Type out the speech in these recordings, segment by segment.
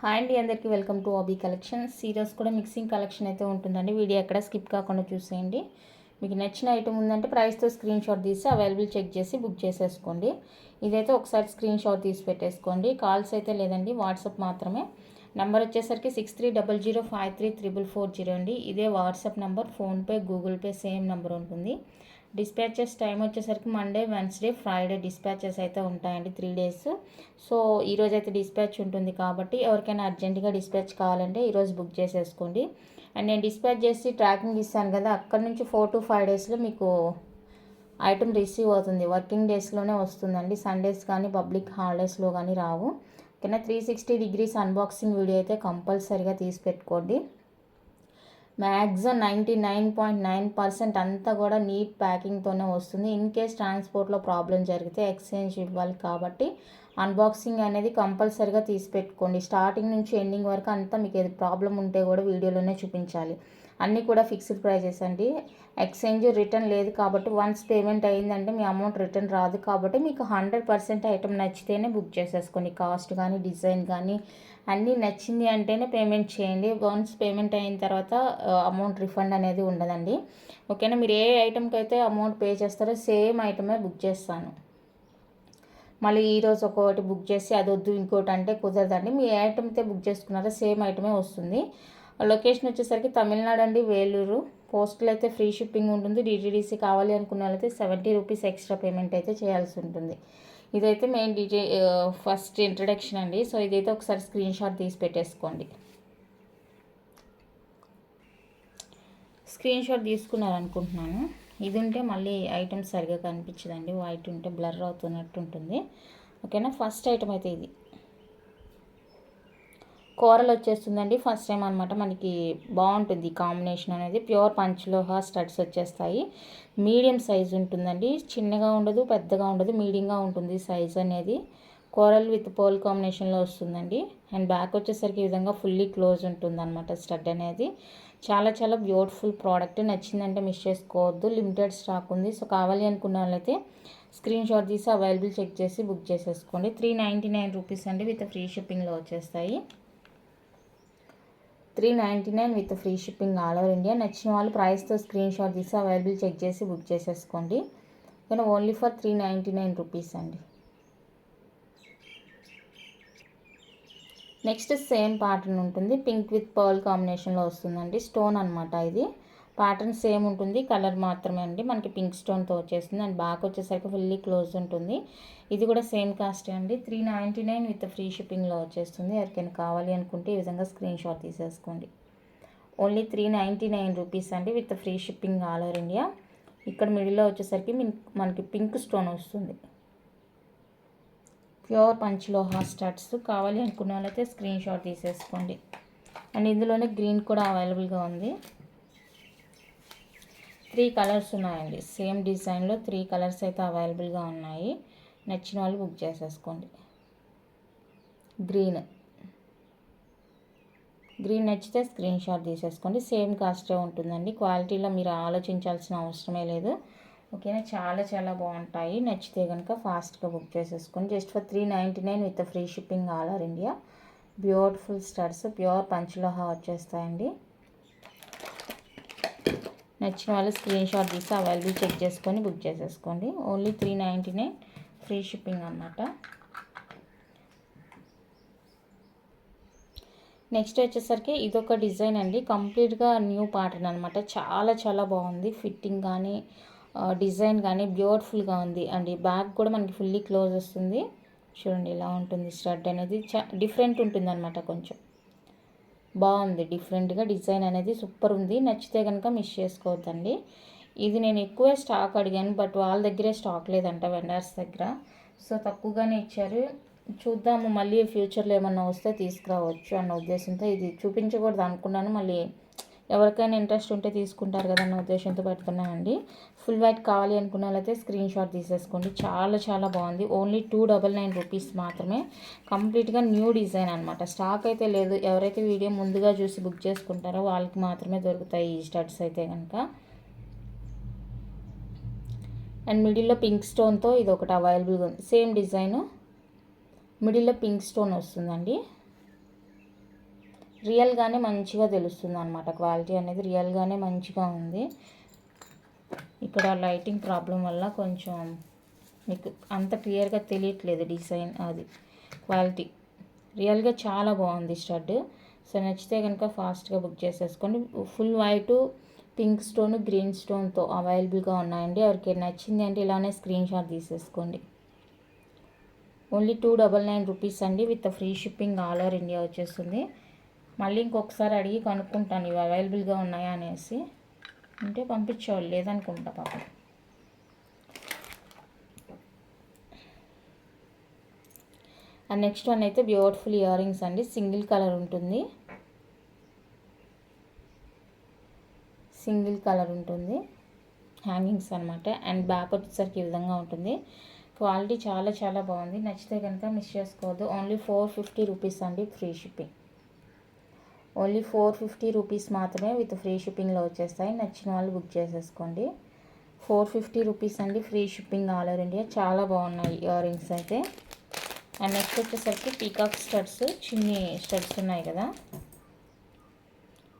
Hi అండి, అందరికీ welcome to ఆబీ collections. ఈరోజు కూడా మిక్సింగ్ కలెక్షన్ అయితే ఉంటుందండి. వీడియో ఎక్కడ స్కిప్ కాకుండా చూసేయండి. మీకు నచ్చిన ఐటమ్ ఉందంటే ప్రైస్తో స్క్రీన్ షాట్ తీసి అవైలబుల్ చెక్ చేసి బుక్ చేసేసుకోండి. ఇదైతే ఒకసారి స్క్రీన్ షాట్ తీసి పెట్టేసుకోండి. కాల్స్ అయితే లేదండి, వాట్సాప్ మాత్రమే. నెంబర్ వచ్చేసరికి 6300533440 అండి. ఇదే WhatsApp number. PhonePe, Google pay same number ఉంటుంది. డిస్పాచెస్ టైం వచ్చేసరికి మండే, వెన్స్డే, ఫ్రైడే డిస్పాచెస్ అయితే ఉంటాయండి, 3 days. సో ఈరోజు అయితే డిస్పాచ్ ఉంటుంది కాబట్టి ఎవరికైనా అర్జెంటుగా డిస్పాచ్ కావాలంటే ఈరోజు బుక్ చేసేసుకోండి. అండ్ నేను డిస్పాచ్ చేసి ట్రాకింగ్ ఇస్తాను కదా, అక్కడ నుంచి 4 to 5 daysలో మీకు ఐటమ్ రిసీవ్ అవుతుంది. వర్కింగ్ డేస్లోనే వస్తుందండి. సండేస్ కానీ పబ్లిక్ హాలిడేస్లో కానీ రావు. ఓకేనా. 360 degrees అన్బాక్సింగ్ వీడియో అయితే కంపల్సరీగా తీసి పెట్టుకోండి. మ్యాక్సిమం 99.9% అంతా కూడా నీట్ ప్యాకింగ్తోనే వస్తుంది. ఇన్ కేస్ ట్రాన్స్పోర్ట్లో ప్రాబ్లం జరిగితే ఎక్స్చేంజ్ ఇవ్వాలి కాబట్టి అన్బాక్సింగ్ అనేది కంపల్సరీగా తీసి పెట్టుకోండి. స్టార్టింగ్ నుంచి ఎండింగ్ వరకు అంతా మీకు ఏది ప్రాబ్లం ఉంటే కూడా వీడియోలోనే చూపించాలి. అన్నీ కూడా ఫిక్స్డ్ ప్రైజెస్ అండి. ఎక్స్చేంజ్ రిటర్న్ లేదు కాబట్టి వన్స్ పేమెంట్ అయ్యిందంటే మీ అమౌంట్ రిటర్న్ రాదు కాబట్టి మీకు 100% ఐటమ్ నచ్చితేనే బుక్ చేసేసుకోండి. కాస్ట్ కానీ డిజైన్ కానీ అన్నీ నచ్చింది అంటేనే పేమెంట్ చేయండి. వన్స్ పేమెంట్ అయిన తర్వాత అమౌంట్ రిఫండ్ అనేది ఉండదండి. ఓకేనా. మీరు ఏ ఐటమ్కి అయితే అమౌంట్ పే చేస్తారో సేమ్ ఐటమే బుక్ చేస్తాను. మళ్ళీ ఈరోజు ఒకటి బుక్ చేసి అది వద్దు ఇంకోటి అంటే కుదరదండి. మీ ఏ ఐటమ్ అయితే బుక్ చేసుకున్నారో సేమ్ ఐటమే వస్తుంది. లొకేషన్ వచ్చేసరికి తమిళనాడు అండి, వేలూరు. పోస్టల్ అయితే ఫ్రీ షిప్పింగ్ ఉంటుంది. డిటీడీసీ కావాలి అనుకున్న వాళ్ళైతే 70 రూపీస్ ఎక్స్ట్రా పేమెంట్ అయితే చేయాల్సి ఉంటుంది. ఇదైతే మెయిన్ ఫస్ట్ ఇంట్రడక్షన్ అండి. సో ఇదైతే ఒకసారి స్క్రీన్ షాట్ తీసి పెట్టేసుకోండి. స్క్రీన్ షాట్ తీసుకున్నారనుకుంటున్నాను. ఇది ఉంటే మళ్ళీ ఐటమ్ సరిగా కనిపించదండి, వైట్ ఉంటే బ్లర్ అవుతున్నట్టు ఉంటుంది. ఓకేనా. ఫస్ట్ ఐటమ్ అయితే ఇది కూరలు వచ్చేస్తుందండి. ఫస్ట్ టైం అనమాట. మనకి బాగుంటుంది కాంబినేషన్ అనేది. ప్యూర్ పంచలోహ స్టడ్స్ వచ్చేస్తాయి. మీడియం సైజ్ ఉంటుందండి. చిన్నగా ఉండదు, పెద్దగా ఉండదు, మీడియంగా ఉంటుంది సైజ్ అనేది. కోరల్ విత్ పోల్ కాంబినేషన్లో వస్తుందండి. అండ్ బ్యాక్ వచ్చేసరికి ఈ విధంగా ఫుల్లీ క్లోజ్ ఉంటుంది అనమాట స్టడ్ అనేది. చాలా చాలా బ్యూటిఫుల్ ప్రోడక్ట్. నచ్చిందంటే మిస్ చేసుకోవద్దు. లిమిటెడ్ స్టాక్ ఉంది. సో కావాలి అనుకున్న వాళ్ళైతే స్క్రీన్ షాట్ తీసి అవైలబుల్ చెక్ చేసి బుక్ చేసేసుకోండి. 399 రూపీస్ అండి, విత్ ఫ్రీ షిప్పింగ్లో వచ్చేస్తాయి. 399 with free shipping all over India. నచ్చిన వాళ్ళు ప్రైస్తో స్క్రీన్ షాట్ తీసి అవైలబుల్ చెక్ చేసి బుక్ చేసేసుకోండి. కానీ ఓన్లీ ఫర్ 399 రూపీస్ అండి. నెక్స్ట్ సేమ్ ప్యాటర్న్ ఉంటుంది. పింక్ విత్ పర్ల్ కాంబినేషన్లో వస్తుందండి. స్టోన్ అనమాట ఇది. ప్యాటర్న్ సేమ్ ఉంటుంది, కలర్ మాత్రమే అండి. మనకి పింక్ స్టోన్తో వచ్చేస్తుంది. అండ్ బ్యాక్ వచ్చేసరికి ఫుల్లీ క్లోజ్ ఉంటుంది. ఇది కూడా సేమ్ కాస్ట్ అండి. 399 విత్ ఫ్రీ షిప్పింగ్లో వచ్చేస్తుంది. ఎవరికైనా కావాలి అనుకుంటే ఈ విధంగా స్క్రీన్ షాట్ తీసేసుకోండి. ఓన్లీ 399 రూపీస్ అండి, with free shipping all over India. ఇక్కడ మిడిల్లో వచ్చేసరికి మనకి పింక్ స్టోన్ వస్తుంది. Pure panchaloha studs. కావాలి అనుకున్న వాళ్ళైతే స్క్రీన్ షాట్ తీసేసుకోండి. అండ్ ఇందులోనే గ్రీన్ కూడా అవైలబుల్గా ఉంది. 3 కలర్స్ ఉన్నాయండి. సేమ్ డిజైన్లో 3 కలర్స్ అయితే అవైలబుల్గా ఉన్నాయి. నచ్చిన వాళ్ళు బుక్ చేసేసుకోండి. గ్రీన్ నచ్చితే స్క్రీన్ షాట్ తీసేసుకోండి. సేమ్ కాస్టే ఉంటుందండి. క్వాలిటీలో మీరు ఆలోచించాల్సిన అవసరమే లేదు. ఓకేనా. చాలా చాలా బాగుంటాయి. నచ్చితే కనుక ఫాస్ట్గా బుక్ చేసేసుకోండి. Just for 399 with free shipping all over India. Beautiful studs, pure panchaloha వచ్చేస్తాయండి. నచ్చిన వాళ్ళు స్క్రీన్ షాట్ తీసి అవైలబుల్ చెక్ చేసుకొని బుక్ చేసేసుకోండి. ఓన్లీ 399 ఫ్రీ షిప్పింగ్ అన్నమాట. నెక్స్ట్ వచ్చేసరికి ఇదొక డిజైన్ అండి. కంప్లీట్గా న్యూ ప్యాటర్న్ అనమాట. చాలా చాలా బాగుంది. ఫిట్టింగ్ కానీ డిజైన్ కానీ బ్యూటిఫుల్గా ఉంది. అండ్ ఈ బ్యాక్ కూడా మనకి ఫుల్లీ క్లోజ్ వస్తుంది. చూడండి ఇలా ఉంటుంది. స్టడ్ అనేది డిఫరెంట్ ఉంటుంది అనమాట. కొంచెం బాగుంది. డిఫరెంట్గా డిజైన్ అనేది సూపర్ ఉంది. నచ్చితే కనుక మిస్ చేసుకోవద్దండి. ఇది నేను ఎక్కువే స్టాక్ అడిగాను, బట్ వాళ్ళ దగ్గరే స్టాక్ లేదంట, వెండర్స్ దగ్గర. సో తక్కువగానే ఇచ్చారు. చూద్దాము, మళ్ళీ ఫ్యూచర్లో ఏమన్నా వస్తే తీసుకురావచ్చు అన్న ఉద్దేశంతో ఇది చూపించకూడదు అనుకున్నాను. మళ్ళీ ఎవరికైనా ఇంట్రెస్ట్ ఉంటే తీసుకుంటారు కదా అన్న ఉద్దేశంతో పెడుతున్నానండి. ఫుల్ వైట్ కావాలి అనుకున్న వాళ్ళైతే స్క్రీన్ షాట్ తీసేసుకోండి. చాలా చాలా బాగుంది. ఓన్లీ 299 రూపీస్ మాత్రమే. కంప్లీట్గా న్యూ డిజైన్ అనమాట. స్టాక్ అయితే లేదు. ఎవరైతే వీడియో ముందుగా చూసి బుక్ చేసుకుంటారో వాళ్ళకి మాత్రమే దొరుకుతాయి ఈ స్టడ్స్ అయితే కనుక. అండ్ మిడిల్లో పింక్ స్టోన్తో ఇది ఒకటి అవైలబుల్గా ఉంది. సేమ్ డిజైను, మిడిల్లో పింక్ స్టోన్ వస్తుందండి. రియల్గానే మంచిగా తెలుస్తుంది అనమాట. క్వాలిటీ అనేది రియల్గానే మంచిగా ఉంది. ఇక్కడ లైటింగ్ ప్రాబ్లం వల్ల కొంచెం మీకు అంత క్లియర్గా తెలియట్లేదు డిజైన్, అది క్వాలిటీ. రియల్గా చాలా బాగుంది స్టడ్. సో నచ్చితే కనుక ఫాస్ట్గా బుక్ చేసేసుకోండి. Full white, pink stone, green స్టోన్తో అవైలబుల్గా ఉన్నాయండి. ఎవరికి నచ్చింది అంటే ఇలానే స్క్రీన్ షాట్ తీసేసుకోండి. ఓన్లీ 299 రూపీస్ అండి. With free shipping all over India వచ్చేస్తుంది. మళ్ళీ ఇంకొకసారి అడిగి కనుక్కుంటాను ఇవి అవైలబుల్గా ఉన్నాయా అనేసి. అంటే పంపించేవాళ్ళు లేదనుకుంటా పాపం. అండ్ నెక్స్ట్ వన్ అయితే బ్యూటిఫుల్ ఇయర్ రింగ్స్ అండి. సింగిల్ కలర్ ఉంటుంది, సింగిల్ కలర్ ఉంటుంది, హ్యాంగింగ్స్ అనమాట. అండ్ బ్యాక్ వచ్చేసరికి ఈ విధంగా ఉంటుంది. క్వాలిటీ చాలా చాలా బాగుంది. నచ్చితే కనుక మిస్ చేసుకోవద్దు. ఓన్లీ 450 రూపీస్ అండి, ఫ్రీ షిప్పింగ్. ఓన్లీ 450 రూపీస్ మాత్రమే విత్ ఫ్రీ షిప్పింగ్లో వచ్చేస్తాయి. నచ్చిన వాళ్ళు బుక్ చేసేసుకోండి. 450 రూపీస్ అండి, free shipping all over India. చాలా బాగున్నాయి ఇయర్ రింగ్స్ అయితే. అండ్ నెక్స్ట్ వచ్చేసరికి పీకాక్ స్టడ్స్, చిన్ని స్టడ్స్ ఉన్నాయి కదా,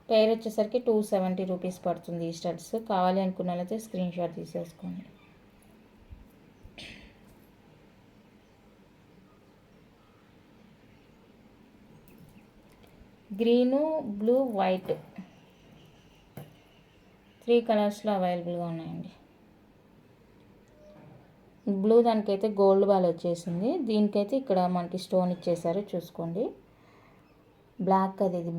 పేర్ వచ్చేసరికి 270 రూపీస్ పడుతుంది ఈ స్టడ్స్. కావాలి అనుకున్న వాళ్ళైతే స్క్రీన్ షాట్ తీసేసుకోండి. గ్రీను, బ్లూ, వైట్ 3 కలర్స్లో అవైలబుల్గా ఉన్నాయండి. బ్లూ దానికైతే గోల్డ్ బాల్ వచ్చేసింది, దీనికైతే ఇక్కడ మనకి స్టోన్ ఇచ్చేసారు చూసుకోండి. బ్లాక్ అది, ఇది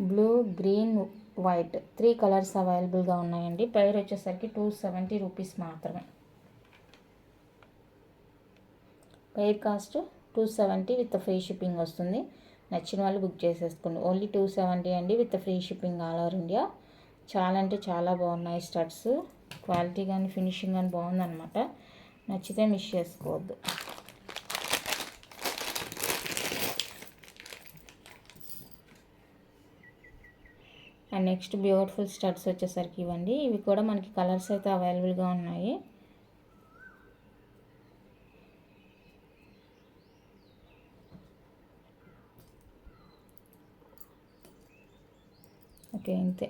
బ్లూ, గ్రీన్, వైట్ 3 కలర్స్ అవైలబుల్గా ఉన్నాయండి. ప్రైస్ వచ్చేసరికి 270 రూపీస్ మాత్రమే. Pair cost 270 with free shipping వస్తుంది. నచ్చిన వాళ్ళు బుక్ చేసేసుకోండి. ఓన్లీ 270 అండి, with free shipping all over India. చాలా అంటే చాలా బాగున్నాయి స్టడ్స్. క్వాలిటీ కానీ ఫినిషింగ్ కానీ బాగుందన్నమాట. నచ్చితే మిస్ చేసుకోవద్దు. అండ్ నెక్స్ట్ బ్యూటిఫుల్ స్టడ్స్ వచ్చేసరికి ఇవ్వండి. ఇవి కూడా మనకి కలర్స్ అయితే అవైలబుల్గా ఉన్నాయి. ఓకే, అంతే.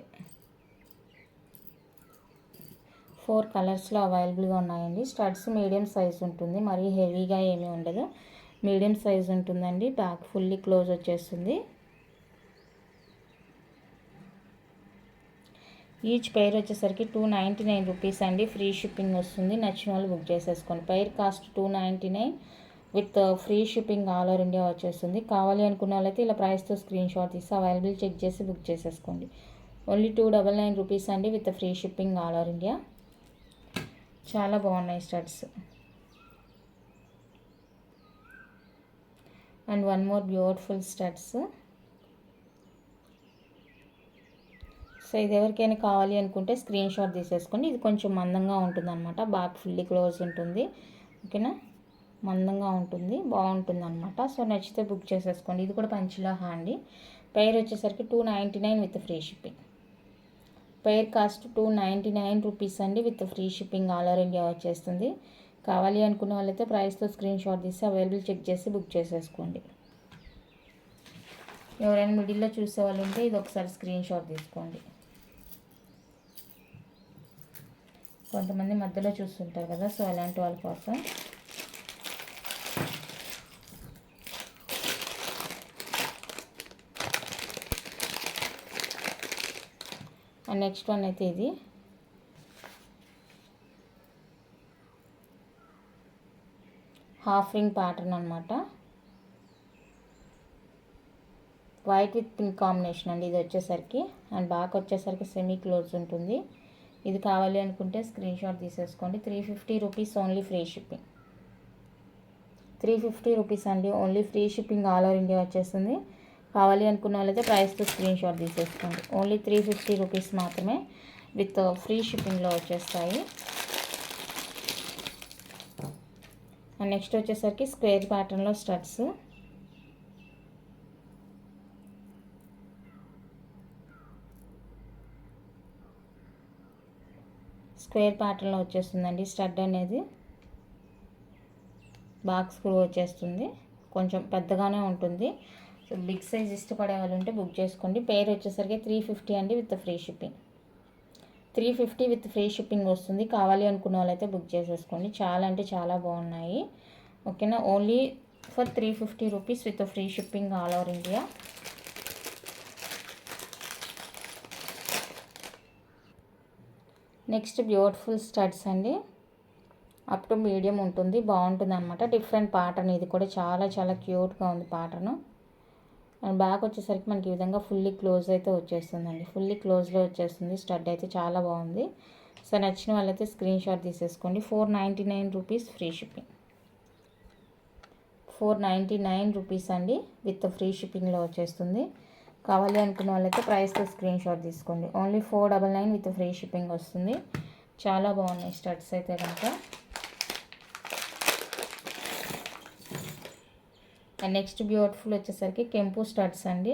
4 కలర్స్లో అవైలబుల్గా ఉన్నాయండి. స్టడ్స్ మీడియం సైజ్ ఉంటుంది, మరీ హెవీగా ఏమీ ఉండదు, మీడియం సైజ్ ఉంటుందండి. బ్యాక్ ఫుల్లీ క్లోజ్ వచ్చేస్తుంది. ఈచ్ పెయిర్ వచ్చేసరికి 299 రూపీస్ అండి, ఫ్రీ షిప్పింగ్ వస్తుంది. నచ్చిన వాళ్ళు బుక్ చేసేసుకోండి. Pair cost 299 with free shipping all over India వచ్చేస్తుంది. కావాలి అనుకున్న వాళ్ళైతే ఇలా ప్రైస్తో స్క్రీన్ షాట్ తీసి అవైలబుల్ చెక్ చేసి బుక్ చేసేసుకోండి. ఓన్లీ 299 రూపీస్ అండి, with free shipping all over India. చాలా బాగున్నాయి studs. And one more beautiful studs. So ఇది ఎవరికైనా కావాలి అనుకుంటే స్క్రీన్ షాట్ తీసేసుకోండి. ఇది కొంచెం మందంగా ఉంటుంది అనమాట, బ్యాక్ ఫుల్లీ క్లోజ్ ఉంటుంది. ఓకేనా, మందంగా ఉంటుంది, బాగుంటుంది అనమాట. సో నచ్చితే బుక్ చేసేసుకోండి. ఇది కూడా పంచిలా హ్యాండీ. పెయిర్ వచ్చేసరికి 299 with free shipping. Pair cost 299 rupees అండి, with free shipping all over India వచ్చేస్తుంది. కావాలి అనుకున్న వాళ్ళైతే ప్రైస్తో స్క్రీన్ షాట్ తీసి అవైలబుల్ చెక్ చేసి బుక్ చేసేసుకోండి. ఎవరైనా మిడిల్లో చూసే వాళ్ళు ఉంటే ఇది ఒకసారి స్క్రీన్ షాట్ తీసుకోండి. కొంతమంది మధ్యలో చూస్తుంటారు కదా, సో అలాంటి వాళ్ళ కోసం. అండ్ నెక్స్ట్ వన్ అయితే ఇది హాఫ్ రింగ్ ప్యాటర్న్ అనమాట. వైట్ విత్ పింక్ కాంబినేషన్ అండి ఇది వచ్చేసరికి. అండ్ బ్యాక్ వచ్చేసరికి సెమీ క్లోజ్ ఉంటుంది. ఇది కావాలి అనుకుంటే స్క్రీన్ షాట్ తీసేసుకోండి. 350 rupees only, free shipping. 350 rupees అండి, only free shipping all over India వచ్చేస్తుంది. కావాలి అనుకున్న వాళ్ళైతే ప్రైస్తో స్క్రీన్ షాట్ తీసేసుకోండి. ఓన్లీ 350 రూపీస్ మాత్రమే, విత్ ఫ్రీ షిప్పింగ్లో వచ్చేస్తాయి. అండ్ నెక్స్ట్ వచ్చేసరికి స్క్వేర్ ప్యాటర్న్లో స్టడ్స్. స్క్వేర్ ప్యాటర్న్లో వచ్చేస్తుందండి స్టడ్ అనేది. బాక్స్ స్క్రూ వచ్చేస్తుంది, కొంచెం పెద్దగానే ఉంటుంది. సో బిగ్ సైజ్ ఇష్టపడే వాళ్ళు ఉంటే బుక్ చేసుకోండి. పేరు వచ్చేసరికి 350 అండి with free shipping. 350 with free shipping వస్తుంది. కావాలి అనుకున్న వాళ్ళైతే బుక్ చేసేసుకోండి. చాలా అంటే చాలా బాగున్నాయి. ఓకేనా, only for 350 rupees with free shipping all over India. Next beautiful studs అండి. అప్ టు మీడియం ఉంటుంది, బాగుంటుంది అనమాట. డిఫరెంట్ ప్యాటర్న్, ఇది కూడా చాలా చాలా క్యూట్గా ఉంది ప్యాటర్న్. అండ్ బ్యాక్ వచ్చేసరికి మనకి ఈ విధంగా ఫుల్లీ క్లోజ్ అయితే వచ్చేస్తుందండి. ఫుల్లీ క్లోజ్లో వచ్చేస్తుంది. స్టడ్ అయితే చాలా బాగుంది. సో నచ్చిన వాళ్ళైతే స్క్రీన్ షాట్ తీసేసుకోండి. 499 రూపీస్ ఫ్రీ షిప్పింగ్. 499 రూపీస్ అండి విత్ ఫ్రీ షిప్పింగ్లో వచ్చేస్తుంది. కావాలి అనుకున్న వాళ్ళైతే ప్రైస్తో స్క్రీన్ షాట్ తీసుకోండి. ఓన్లీ 499 విత్ ఫ్రీ షిప్పింగ్ వస్తుంది. చాలా బాగున్నాయి స్టడ్స్ అయితే కనుక. అండ్ నెక్స్ట్ బ్యూటిఫుల్ వచ్చేసరికి కెంపు స్టడ్స్ అండి.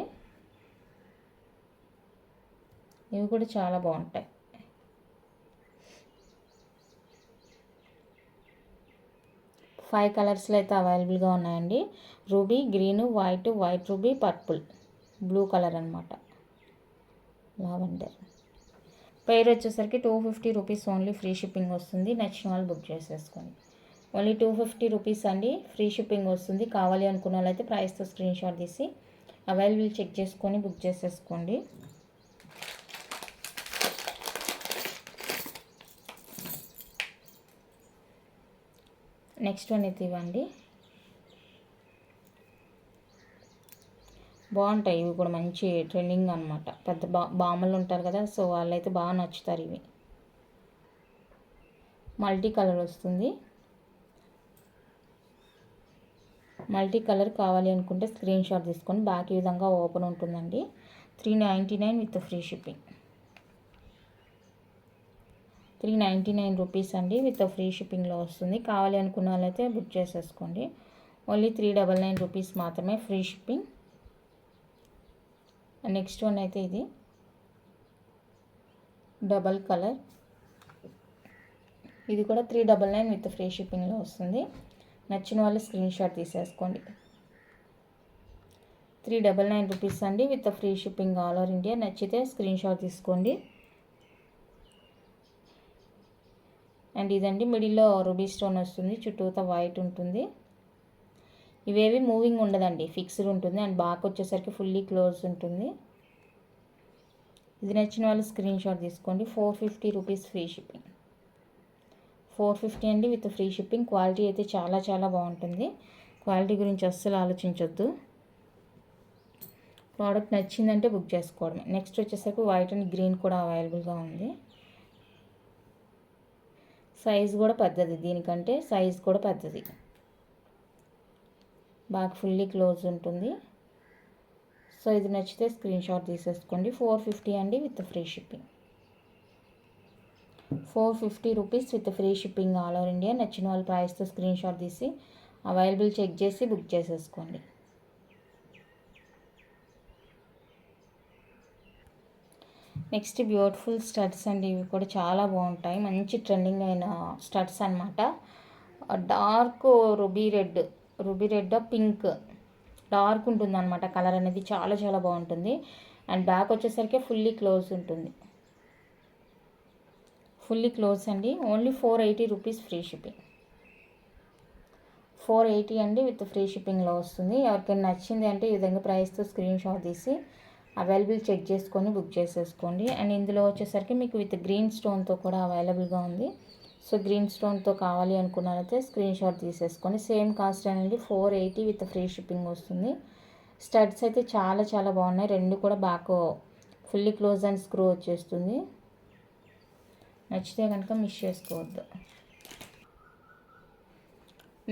ఇవి కూడా చాలా బాగుంటాయి. ఫైవ్ కలర్స్లో అయితే అవైలబుల్గా ఉన్నాయండి. Ruby, green, white, white ruby, purple, blue colour అనమాట, లావెండర్. పేరు వచ్చేసరికి 250 రూపీస్ ఓన్లీ ఫ్రీ షిప్పింగ్ వస్తుంది. నచ్చిన వాళ్ళు బుక్ చేసేసుకోండి. ఓన్లీ 250 రూపీస్ అండి ఫ్రీ షిప్పింగ్ వస్తుంది. కావాలి అనుకున్న వాళ్ళైతే ప్రైస్తో స్క్రీన్ షాట్ తీసి అవైలబుల్ చెక్ చేసుకొని బుక్ చేసేసుకోండి. నెక్స్ట్ వన్ అయితే ఇవ్వండి, బాగుంటాయి. ఇవి కూడా మంచి ట్రెండింగ్ అనమాట. పెద్ద బామ్మలు ఉంటారు కదా, సో వాళ్ళైతే బాగా నచ్చుతారు. ఇవి మల్టీ కలర్ వస్తుంది. మల్టీ కలర్ కావాలి అనుకుంటే స్క్రీన్ షాట్ తీసుకొని బ్యాక్ ఈ విధంగా ఓపెన్ ఉంటుందండి. 399 విత్ ఫ్రీ షిప్పింగ్. 399 రూపీస్ అండి విత్ ఫ్రీ షిప్పింగ్లో వస్తుంది. కావాలి అనుకున్న వాళ్ళైతే బుక్ చేసేసుకోండి. ఓన్లీ 399 రూపీస్ మాత్రమే ఫ్రీ షిప్పింగ్. నెక్స్ట్ వన్ అయితే ఇది డబల్ కలర్. ఇది కూడా 399 విత్ ఫ్రీ షిప్పింగ్లో వస్తుంది. నచ్చిన వాళ్ళు స్క్రీన్ షాట్ తీసేసుకోండి. 399 రూపీస్ అండి with free shipping all over India. నచ్చితే స్క్రీన్ షాట్ తీసుకోండి. అండ్ ఇదండి మిడిల్లో రూబీ స్టోన్ వస్తుంది, చుట్టూతో వైట్ ఉంటుంది. ఇవేవి మూవింగ్ ఉండదండి, ఫిక్స్డ్ ఉంటుంది. అండ్ బ్యాక్ వచ్చేసరికి ఫుల్లీ క్లోజ్ ఉంటుంది. ఇది నచ్చిన వాళ్ళు స్క్రీన్ షాట్ తీసుకోండి. 450 రూపీస్ ఫ్రీ షిప్పింగ్. 450 అండి విత్ ఫ్రీ షిప్పింగ్. క్వాలిటీ అయితే చాలా చాలా బాగుంటుంది. క్వాలిటీ గురించి అస్సలు ఆలోచించొద్దు. ప్రోడక్ట్ నచ్చిందంటే బుక్ చేసుకోవడమే. నెక్స్ట్ వచ్చేసరికి వైట్ అండ్ గ్రీన్ కూడా అవైలబుల్గా ఉంది. సైజ్ కూడా పెద్దది, దీనికంటే సైజ్ కూడా పెద్దది. బాగా ఫుల్లీ క్లోజ్ ఉంటుంది. సో ఇది నచ్చితే స్క్రీన్ షాట్ తీసేసుకోండి. 450 అండి with free shipping. 450 rupees with free shipping all over India. నచ్చిన వాళ్ళ ప్రైస్తో స్క్రీన్ షాట్ తీసి అవైలబుల్ చెక్ చేసి బుక్ చేసేసుకోండి. నెక్స్ట్ బ్యూటిఫుల్ స్టడ్స్ అండి. ఇవి కూడా చాలా బాగుంటాయి. మంచి ట్రెండింగ్ అయిన స్టడ్స్ అనమాట. Dark ruby red pink dark ఉంటుంది అనమాట. కలర్ అనేది చాలా చాలా బాగుంటుంది. అండ్ బ్యాక్ వచ్చేసరికి ఫుల్లీ క్లోజ్ ఉంటుంది. ఫుల్లీ క్లోజ్ అండి. Only 480 rupees free shipping. 480 అండి విత్ ఫ్రీ షిప్పింగ్లో వస్తుంది. ఎవరికైనా నచ్చింది అంటే ఈ విధంగా ప్రైస్తో స్క్రీన్ షాట్ తీసి అవైలబుల్ చెక్ చేసుకొని బుక్ చేసేసుకోండి. అండ్ ఇందులో వచ్చేసరికి మీకు విత్ గ్రీన్ స్టోన్తో కూడా అవైలబుల్గా ఉంది. సో గ్రీన్ స్టోన్తో కావాలి అనుకున్నారైతే స్క్రీన్ షాట్ తీసేసుకొని సేమ్ కాస్ట్ అనేది 480 విత్ ఫ్రీ షిప్పింగ్ వస్తుంది. స్టడ్స్ అయితే చాలా చాలా బాగున్నాయి. రెండు కూడా back fully close and screw వచ్చేస్తుంది. నచ్చితే కనుక మిస్ చేసుకోవద్దు.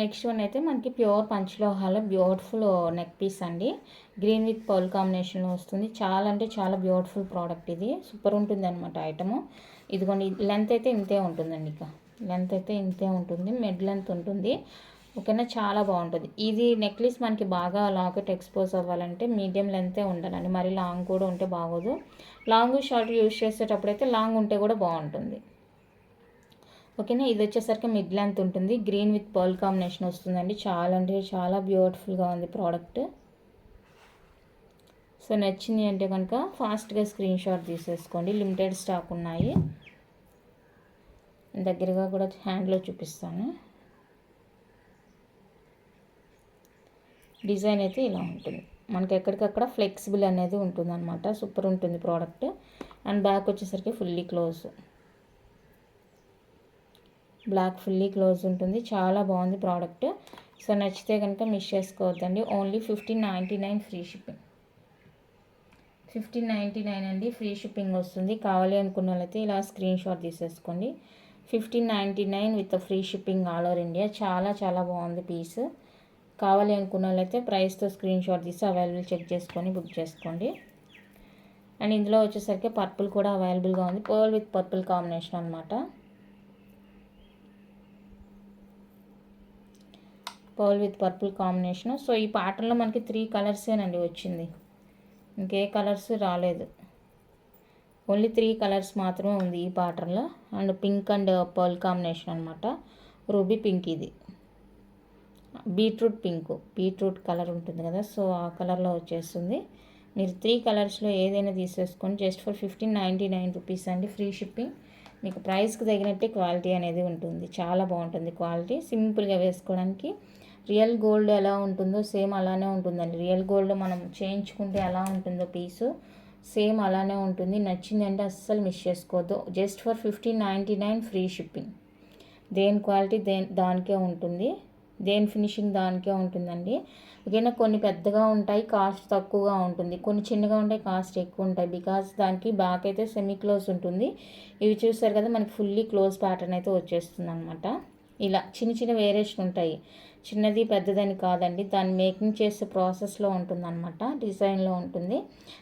నెక్స్ట్ వన్ అయితే మనకి ప్యూర్ పంచలోహాల బ్యూటిఫుల్ నెక్ పీస్ అండి. గ్రీన్ విత్ పర్ల్ కాంబినేషన్లో వస్తుంది. చాలా అంటే చాలా బ్యూటిఫుల్ ప్రోడక్ట్. ఇది సూపర్ ఉంటుంది అనమాట ఐటము. ఇదిగోండి, లెంత్ అయితే ఇంతే ఉంటుందండి. ఇక లెంత్ అయితే ఇంతే ఉంటుంది, మిడ్ లెంత్ ఉంటుంది. ఓకేనా, చాలా బాగుంటుంది. ఇది నెక్లెస్ మనకి బాగా లాకెట్ ఎక్స్పోజ్ అవ్వాలంటే మీడియం లెంతే ఉండాలండి. మరి లాంగ్ కూడా ఉంటే బాగోదు. లాంగ్ షార్ట్ యూజ్ చేసేటప్పుడు అయితే లాంగ్ ఉంటే కూడా బాగుంటుంది. ఓకేనా, ఇది వచ్చేసరికి మిడ్ లెంత్ ఉంటుంది. గ్రీన్ విత్ పర్ల్ కాంబినేషన్ వస్తుందండి. చాలా అంటే చాలా బ్యూటిఫుల్గా ఉంది ప్రోడక్ట్. సో నచ్చింది అంటే కనుక ఫాస్ట్గా స్క్రీన్ షాట్ తీసేసుకోండి. లిమిటెడ్ స్టాక్ ఉన్నాయి. దగ్గరగా కూడా హ్యాండ్లో చూపిస్తాను. డిజైన్ అయితే ఇలా ఉంటుంది. మనకి ఎక్కడికక్కడ ఫ్లెక్సిబుల్ అనేది ఉంటుంది అనమాట. సూపర్ ఉంటుంది ప్రోడక్ట్. అండ్ బ్యాక్ వచ్చేసరికి fully close, black fully close ఉంటుంది. చాలా బాగుంది ప్రోడక్ట్. సో నచ్చితే కనుక మిస్ చేసుకోవద్దండి. Only 1599 free shipping. 1599 అండి, ఫ్రీ షిప్పింగ్ వస్తుంది. కావాలి అనుకున్న వాళ్ళైతే ఇలా స్క్రీన్ షాట్ తీసేసుకోండి. 1599 with free shipping all over India. చాలా చాలా బాగుంది పీస్. కావాలి అనుకున్న వాళ్ళైతే ప్రైస్తో స్క్రీన్ షాట్ తీసి అవైలబుల్ చెక్ చేసుకొని బుక్ చేసుకోండి. అండ్ ఇందులో వచ్చేసరికి పర్పుల్ కూడా అవైలబుల్గా ఉంది. పర్ల్ విత్ పర్పుల్ కాంబినేషన్ అనమాట. Pearl with purple combination. So ఈ ప్యాటర్న్లో మనకి 3 కలర్సేనండి వచ్చింది, ఇంకే కలర్స్ రాలేదు. ఓన్లీ 3 కలర్స్ మాత్రమే ఉంది ఈ ప్యాటర్న్లో. And pink and pearl combination అనమాట. రూబీ పింక్, ఇది బీట్రూట్ కలర్ ఉంటుంది కదా, సో ఆ కలర్లో వచ్చేస్తుంది. మీరు 3 కలర్స్లో ఏదైనా తీసేసుకొని జస్ట్ ఫర్ 1599 రూపీస్ అండి, ఫ్రీ షిప్పింగ్. మీకు ప్రైస్కి తగినట్టే క్వాలిటీ అనేది ఉంటుంది. చాలా బాగుంటుంది క్వాలిటీ. సింపుల్గా వేసుకోవడానికి. రియల్ గోల్డ్ ఎలా ఉంటుందో సేమ్ అలానే ఉంటుందండి. రియల్ గోల్డ్ మనం చేయించుకుంటే ఎలా ఉంటుందో పీసు సేమ్ అలానే ఉంటుంది. నచ్చింది అంటే అస్సలు మిస్ చేసుకోవద్దు. Just for 1599 free shipping. దేని క్వాలిటీ దానికే ఉంటుంది, దేని ఫినిషింగ్ దానికే ఉంటుందండి. ఓకేనా. కొన్ని పెద్దగా ఉంటాయి, కాస్ట్ తక్కువగా ఉంటుంది. కొన్ని చిన్నగా ఉంటాయి, కాస్ట్ ఎక్కువ ఉంటాయి. బికాస్ దానికి బ్యాక్ అయితే సెమీ క్లోజ్ ఉంటుంది. ఇవి చూస్తారు కదా, మనకి ఫుల్లీ క్లోజ్ ప్యాటర్న్ అయితే వచ్చేస్తుంది అనమాట. ఇలా చిన్న వేరియేషన్ ఉంటాయి. చిన్నది పెద్దదని కాదండి, దాన్ని మేకింగ్ చేసే ప్రాసెస్లో ఉంటుంది అనమాట, డిజైన్లో ఉంటుంది.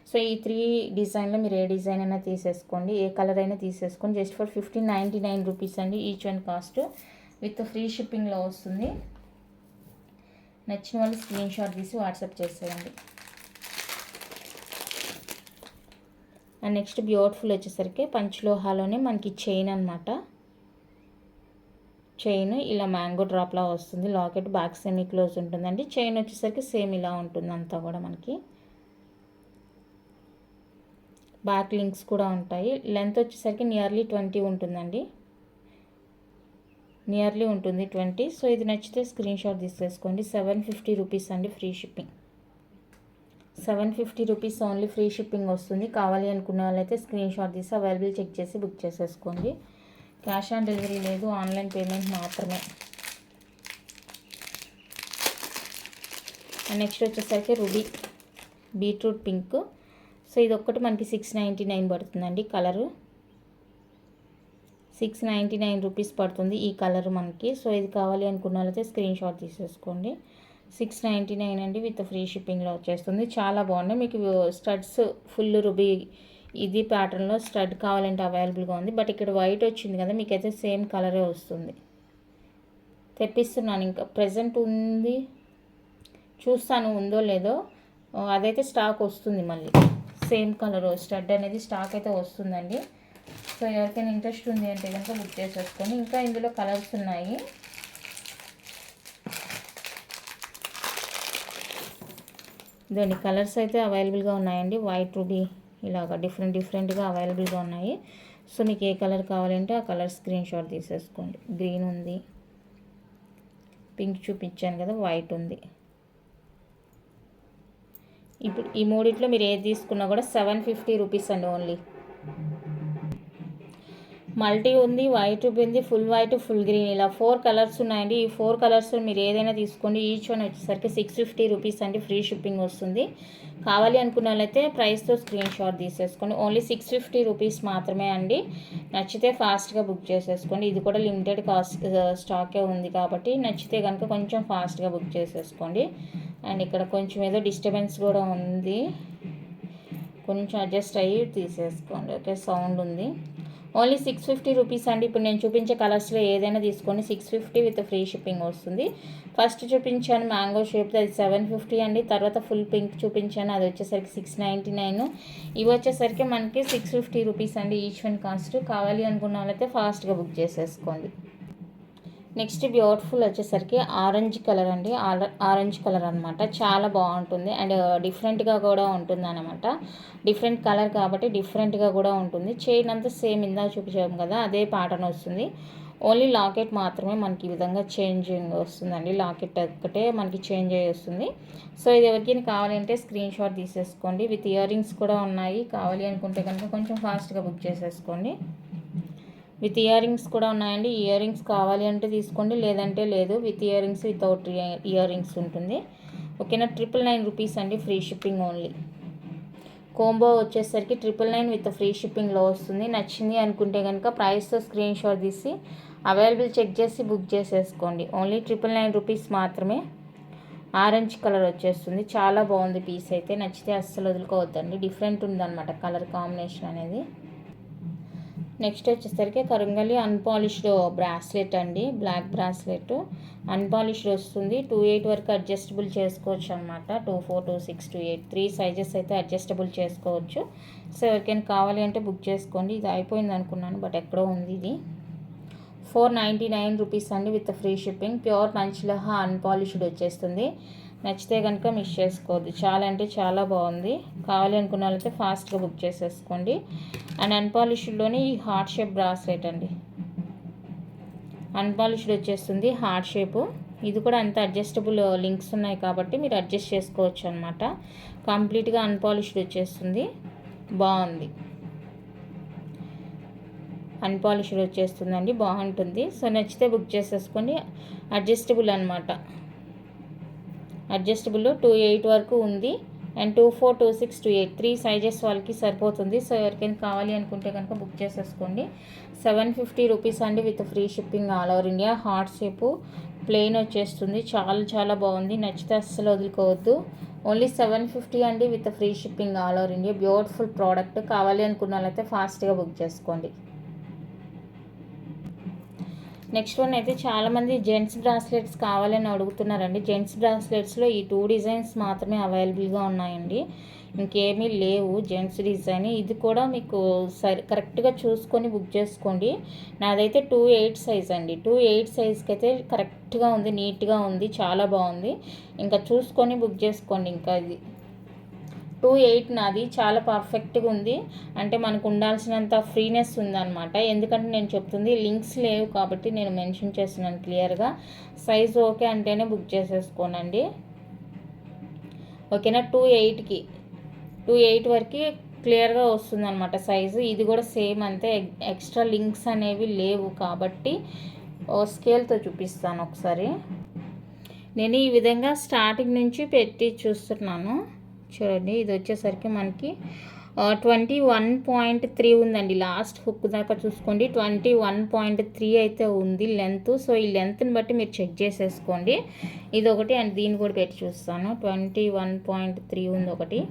సో ఈ 3 డిజైన్లో మీరు ఏ డిజైన్ అయినా తీసేసుకోండి, ఏ కలర్ అయినా తీసేసుకోండి. జస్ట్ ఫర్ 1599 రూపీస్ అండి each one cost. With free షిప్పింగ్లో వస్తుంది. నచ్చిన వాళ్ళు స్క్రీన్ షాట్ తీసి వాట్సాప్ చేసేయండి. అండ్ నెక్స్ట్ బ్యూటిఫుల్ వచ్చేసరికి పంచలోహాలోనే మనకి చైన్ అనమాట. చైన్ ఇలా మ్యాంగో డ్రాప్లా వస్తుంది. లాకెట్ బ్యాక్ సెమీ క్లోజ్ ఉంటుందండి. చైన్ వచ్చేసరికి సేమ్ ఇలా ఉంటుంది అంతా కూడా. మనకి బ్యాక్ లింక్స్ కూడా ఉంటాయి. లెంత్ వచ్చేసరికి నియర్లీ 20 ఉంటుందండి, నియర్లీ ఉంటుంది 20. సో ఇది నచ్చితే స్క్రీన్ షాట్ తీసేసుకోండి. 750 రూపీస్ అండి, free shipping. 750 rupees only, free shipping వస్తుంది. కావాలి అనుకున్న వాళ్ళైతే స్క్రీన్ షాట్ తీసి అవైలబుల్ చెక్ చేసి బుక్ చేసేసుకోండి. క్యాష్ ఆన్ డెలివరీ లేదు, ఆన్లైన్ పేమెంట్ మాత్రమే. అండ్ నెక్స్ట్ వచ్చేసరికి రూబీ బీట్రూట్ పింక్. సో ఇది ఒక్కటి మనకి 699 పడుతుందండి. కలరు 699 రూపీస్ పడుతుంది ఈ కలర్ మనకి. సో ఇది కావాలి అనుకున్న వాళ్ళైతే స్క్రీన్ షాట్ తీసేసుకోండి. 699 అండి, విత్ ఫ్రీ షిప్పింగ్లో వచ్చేస్తుంది. చాలా బాగున్నాయి. మీకు స్టడ్స్ ఫుల్ రూబీ ఇది ప్యాటర్న్లో స్టడ్ కావాలంటే అవైలబుల్గా ఉంది. బట్ ఇక్కడ వైట్ వచ్చింది కదా, మీకైతే సేమ్ కలరే వస్తుంది. తెప్పిస్తున్నాను, ఇంకా ప్రజెంట్ ఉంది, చూస్తాను ఉందో లేదో. అదైతే స్టాక్ వస్తుంది మళ్ళీ. సేమ్ కలర్ స్టడ్ అనేది స్టాక్ అయితే వస్తుందండి. సో ఎవరికైనా ఇంట్రెస్ట్ ఉంది అంటే కనుక బుక్ చేసేసుకొని. ఇంకా ఇందులో కలర్స్ ఉన్నాయి. ఇదండి కలర్స్ అయితే అవైలబుల్గా ఉన్నాయండి. వైట్ రూబీ ఇలాగా డిఫరెంట్గా అవైలబుల్గా ఉన్నాయి. సో మీకు ఏ కలర్ కావాలంటే ఆ కలర్ స్క్రీన్ షాట్ తీసేసుకోండి. గ్రీన్ ఉంది, పింక్ చూపించాను కదా, వైట్ ఉంది. ఇప్పుడు ఈ మూడిట్లో మీరు ఏది తీసుకున్నా కూడా 750 రూపీస్ అండి ఓన్లీ. మల్టీ ఉంది, వైట్ ఉంది, ఫుల్ వైట్, ఫుల్ గ్రీన్, ఇలా 4 కలర్స్ ఉన్నాయండి. ఈ 4 కలర్స్ మీరు ఏదైనా తీసుకోండి. ఈచ్ వన్ వచ్చేసరికి 650 రూపీస్ అండి, ఫ్రీ షిప్పింగ్ వస్తుంది. కావాలి అనుకున్న వాళ్ళైతే ప్రైస్తో స్క్రీన్ షాట్ తీసేసుకోండి. ఓన్లీ 650 రూపీస్ మాత్రమే అండి. నచ్చితే ఫాస్ట్గా బుక్ చేసేసుకోండి. ఇది కూడా లిమిటెడ్ స్టాకే ఉంది కాబట్టి నచ్చితే కనుక కొంచెం ఫాస్ట్గా బుక్ చేసేసుకోండి. అండ్ ఇక్కడ కొంచెం ఏదో డిస్టర్బెన్స్ కూడా ఉంది, కొంచెం అడ్జస్ట్ అయ్యి తీసేసుకోండి. ఓకే, సౌండ్ ఉంది. ఓన్లీ 650 రూపీస్ అండి. ఇప్పుడు నేను చూపించే కలర్స్లో ఏదైనా తీసుకోండి, 650 విత్ ఫ్రీ షిప్పింగ్ వస్తుంది. ఫస్ట్ చూపించాను మ్యాంగో షేప్, అది 750 అండి. తర్వాత ఫుల్ పింక్ చూపించాను, అది వచ్చేసరికి 699. ఇవి వచ్చేసరికి మనకి 650 రూపీస్ అండి ఈచ్ వన్ కాస్ట్. కావాలి అనుకున్న వాళ్ళైతే ఫాస్ట్గా బుక్ చేసేసుకోండి. నెక్స్ట్ బ్యూటిఫుల్ వచ్చేసరికి ఆరెంజ్ కలర్ అండి. ఆరెంజ్ కలర్ అనమాట. చాలా బాగుంటుంది అండ్ డిఫరెంట్గా కూడా ఉంటుంది అనమాట. డిఫరెంట్ కలర్ కాబట్టి డిఫరెంట్గా కూడా ఉంటుంది. చైన్ అంతా సేమ్ ఇందా చూపించాము కదా, అదే ప్యాటర్న్ వస్తుంది. ఓన్లీ లాకెట్ మాత్రమే మనకి ఈ విధంగా చేంజింగ్ వస్తుందండి. లాకెట్ ఒక్కటే మనకి చేంజ్ అయ్యి వస్తుంది. సో ఇది ఎవరికైనా కావాలి అంటే స్క్రీన్ షాట్ తీసేసుకోండి. విత్ ఇయర్ రింగ్స్ కూడా ఉన్నాయి. కావాలి అనుకుంటే కనుక కొంచెం ఫాస్ట్గా బుక్ చేసేసుకోండి. విత్ ఇయర్ రింగ్స్ కూడా ఉన్నాయండి. ఇయర్ రింగ్స్ కావాలి అంటే తీసుకోండి, లేదంటే లేదు. With ear rings, without ear rings ఉంటుంది. ఓకేనా. 999 రూపీస్ అండి. Free shipping only. కోంబో వచ్చేసరికి 999 విత్ ఫ్రీ షిప్పింగ్లో వస్తుంది. నచ్చింది అనుకుంటే కనుక ప్రైస్తో స్క్రీన్ షాట్ తీసి అవైలబుల్ చెక్ చేసి బుక్ చేసేసుకోండి. ఓన్లీ 999 రూపీస్ మాత్రమే. ఆరెంజ్ కలర్ వచ్చేస్తుంది. చాలా బాగుంది పీస్ అయితే. నచ్చితే అస్సలు వదులుకోవద్దండి. డిఫరెంట్ ఉందన్నమాట కలర్ కాంబినేషన్ అనేది. నెక్స్ట్ వచ్చేసరికి కరంగలి అన్పాలిష్డ్ బ్రాస్లెట్ అండి. బ్లాక్ బ్రాస్లెట్ అన్పాలిష్డ్ వస్తుంది. 28 వరకు అడ్జస్టబుల్ చేసుకోవచ్చు అనమాట. 24, 26, 28 3 సైజెస్ అయితే అడ్జస్టబుల్ చేసుకోవచ్చు. సో ఎవరికైనా కావాలి అంటే బుక్ చేసుకోండి. ఇది అయిపోయింది అనుకున్నాను, బట్ ఎక్కడో ఉంది ఇది. 499 రూపీస్ అండి with free shipping. Pure panchaloha unpolished వచ్చేస్తుంది. నచ్చితే కనుక మిస్ చేసుకోవద్దు. చాలా అంటే చాలా బాగుంది. కావాలి అనుకున్న వాళ్ళైతే ఫాస్ట్గా బుక్ చేసేసుకోండి. అండ్ అన్పాలిష్డ్లోని ఈ హార్ట్ షేప్ బ్రాస్లెట్ అండి. అన్పాలిష్డ్ వచ్చేస్తుంది హార్ట్ షేపు. ఇది కూడా అంత అడ్జస్టబుల్ లింక్స్ ఉన్నాయి కాబట్టి మీరు అడ్జస్ట్ చేసుకోవచ్చు అనమాట. కంప్లీట్గా అన్పాలిష్డ్ వచ్చేస్తుంది. బాగుంది. అన్పాలిష్డ్ వచ్చేస్తుందండి. బాగుంటుంది. సో నచ్చితే బుక్ చేసేసుకోండి. అడ్జస్టబుల్ అనమాట. అడ్జస్టబుల్ 28 వరకు ఉంది. అండ్ 24, 26, 28 3 సైజెస్ వాళ్ళకి సరిపోతుంది. సో ఎవరికైనా కావాలి అనుకుంటే కనుక బుక్ చేసేసుకోండి. 750 రూపీస్ అండి with free shipping all over India. Heart shape plain వచ్చేస్తుంది. చాలా చాలా బాగుంది. నచ్చితే అస్సలు వదులుకోవద్దు. ఓన్లీ 750 అండి with free shipping all over India. Beautiful product. కావాలి అనుకున్న వాళ్ళైతే ఫాస్ట్గా బుక్ చేసుకోండి. నెక్స్ట్ వన్ అయితే చాలామంది జెంట్స్ బ్రాస్లెట్స్ కావాలని అడుగుతున్నారండి. జెంట్స్ బ్రాస్లెట్స్లో ఈ 2 డిజైన్స్ మాత్రమే అవైలబుల్గా ఉన్నాయండి. ఇంకేమీ లేవు జెంట్స్ డిజైన్. ఇది కూడా మీకు కరెక్ట్గా చూసుకొని బుక్ చేసుకోండి. నాదైతే 28 సైజ్ అండి. 28 సైజ్కి అయితే కరెక్ట్గా ఉంది, నీట్గా ఉంది, చాలా బాగుంది. ఇంకా చూసుకొని బుక్ చేసుకోండి. ఇంకా ఇది 28 నాది. చాలా పర్ఫెక్ట్గా ఉంది. అంటే మనకు ఉండాల్సినంత ఫ్రీనెస్ ఉందన్నమాట. ఎందుకంటే నేను చెప్తుంది లింక్స్ లేవు కాబట్టి నేను మెన్షన్ చేస్తున్నాను క్లియర్గా. సైజ్ ఓకే అంటేనే బుక్ చేసేసుకోనండి. ఓకేనా. 28 వరకు క్లియర్గా వస్తుందన్నమాట సైజు. ఇది కూడా సేమ్ అంతే. ఎక్స్ట్రా లింక్స్ అనేవి లేవు కాబట్టి స్కేల్తో చూపిస్తాను ఒకసారి. నేను ఈ విధంగా స్టార్టింగ్ నుంచి పెట్టి చూస్తున్నాను. చూడండి, ఇది వచ్చేసరికి మనకి 21.3 ఉందండి. లాస్ట్ హుక్ దాకా చూసుకోండి. 21.3 అయితే ఉంది లెంత్. సో ఈ లెంత్ని బట్టి మీరు చెక్ చేసేసుకోండి. ఇది ఒకటి అండ్ దీన్ని కూడా పెట్టి చూస్తాను. 21.3 ఉంది ఒకటి.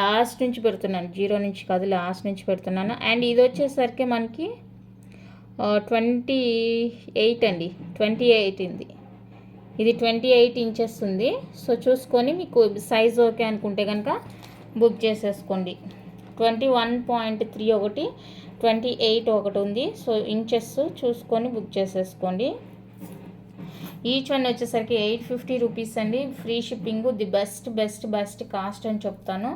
లాస్ట్ నుంచి పెడుతున్నాను, 0 నుంచి కాదు, లాస్ట్ నుంచి పెడుతున్నాను. అండ్ ఇది వచ్చేసరికి మనకి 28 అండి. 28 ఉంది. ఇది 28 ఇంచెస్ ఉంది. సో చూసుకొని మీకు సైజ్ ఓకే అనుకుంటే కనుక బుక్ చేసేసుకోండి. 21.3 ఒకటి, 28 ఒకటి ఉంది. సో ఇంచెస్ చూసుకొని బుక్ చేసేసుకోండి. ఈచ్ వన్ వచ్చేసరికి 850 రూపీస్ అండి. Free shipping. The best cost అని చెప్తాను.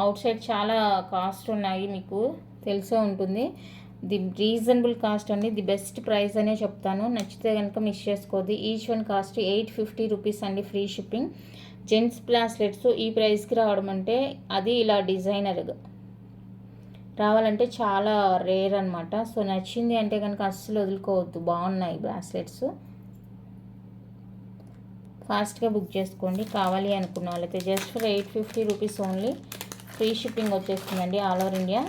అవుట్ సైడ్ చాలా కాస్ట్ ఉన్నాయి, మీకు తెలిసే ఉంటుంది. ది రీజనబుల్ కాస్ట్ అండి. ది బెస్ట్ ప్రైస్ అనే చెప్తాను. నచ్చితే కనుక మిస్ చేసుకోవద్దు. ఈచ్ వన్ కాస్ట్ 850 రూపీస్ అండి. Free shipping. జెంట్స్ బ్రాస్లెట్స్ ఈ ప్రైస్కి రావడం అంటే అది ఇలా డిజైనర్గా రావాలంటే చాలా రేర్ అనమాట. సో నచ్చింది అంటే కనుక అస్సలు వదులుకోవద్దు. బాగున్నాయి బ్రాస్లెట్స్. ఫాస్ట్గా బుక్ చేసుకోండి. కావాలి అనుకున్న వాళ్ళైతే just for 850 rupees only. Free shipping వచ్చేస్తుందండి ఆల్ ఓవర్ ఇండియా.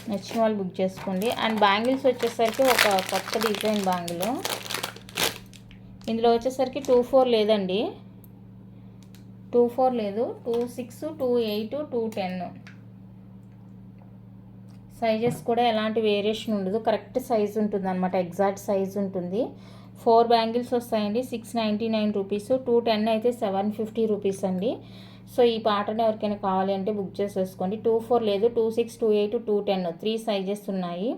నచ్చిన వాళ్ళు బుక్ చేసుకోండి. అండ్ బ్యాంగిల్స్ వచ్చేసరికి ఒక కొత్త డిజైన్ బ్యాంగిల్. ఇందులో వచ్చేసరికి 24 లేదండి. 24 లేదు. 26, 28, 210 సైజెస్ కూడా ఎలాంటి వేరియేషన్ ఉండదు. కరెక్ట్ సైజ్ ఉంటుంది అనమాట. ఎగ్జాక్ట్ సైజ్ ఉంటుంది. 4 బ్యాంగిల్స్ వస్తాయండి. 699 రూపీస్. 210 అయితే 750 రూపీస్ అండి. సో ఈ ప్యాటర్న్ ఎవరికైనా కావాలి అంటే బుక్ చేసేసుకోండి. 24 లేదు, 26, 28, 210 3 సైజెస్ ఉన్నాయి.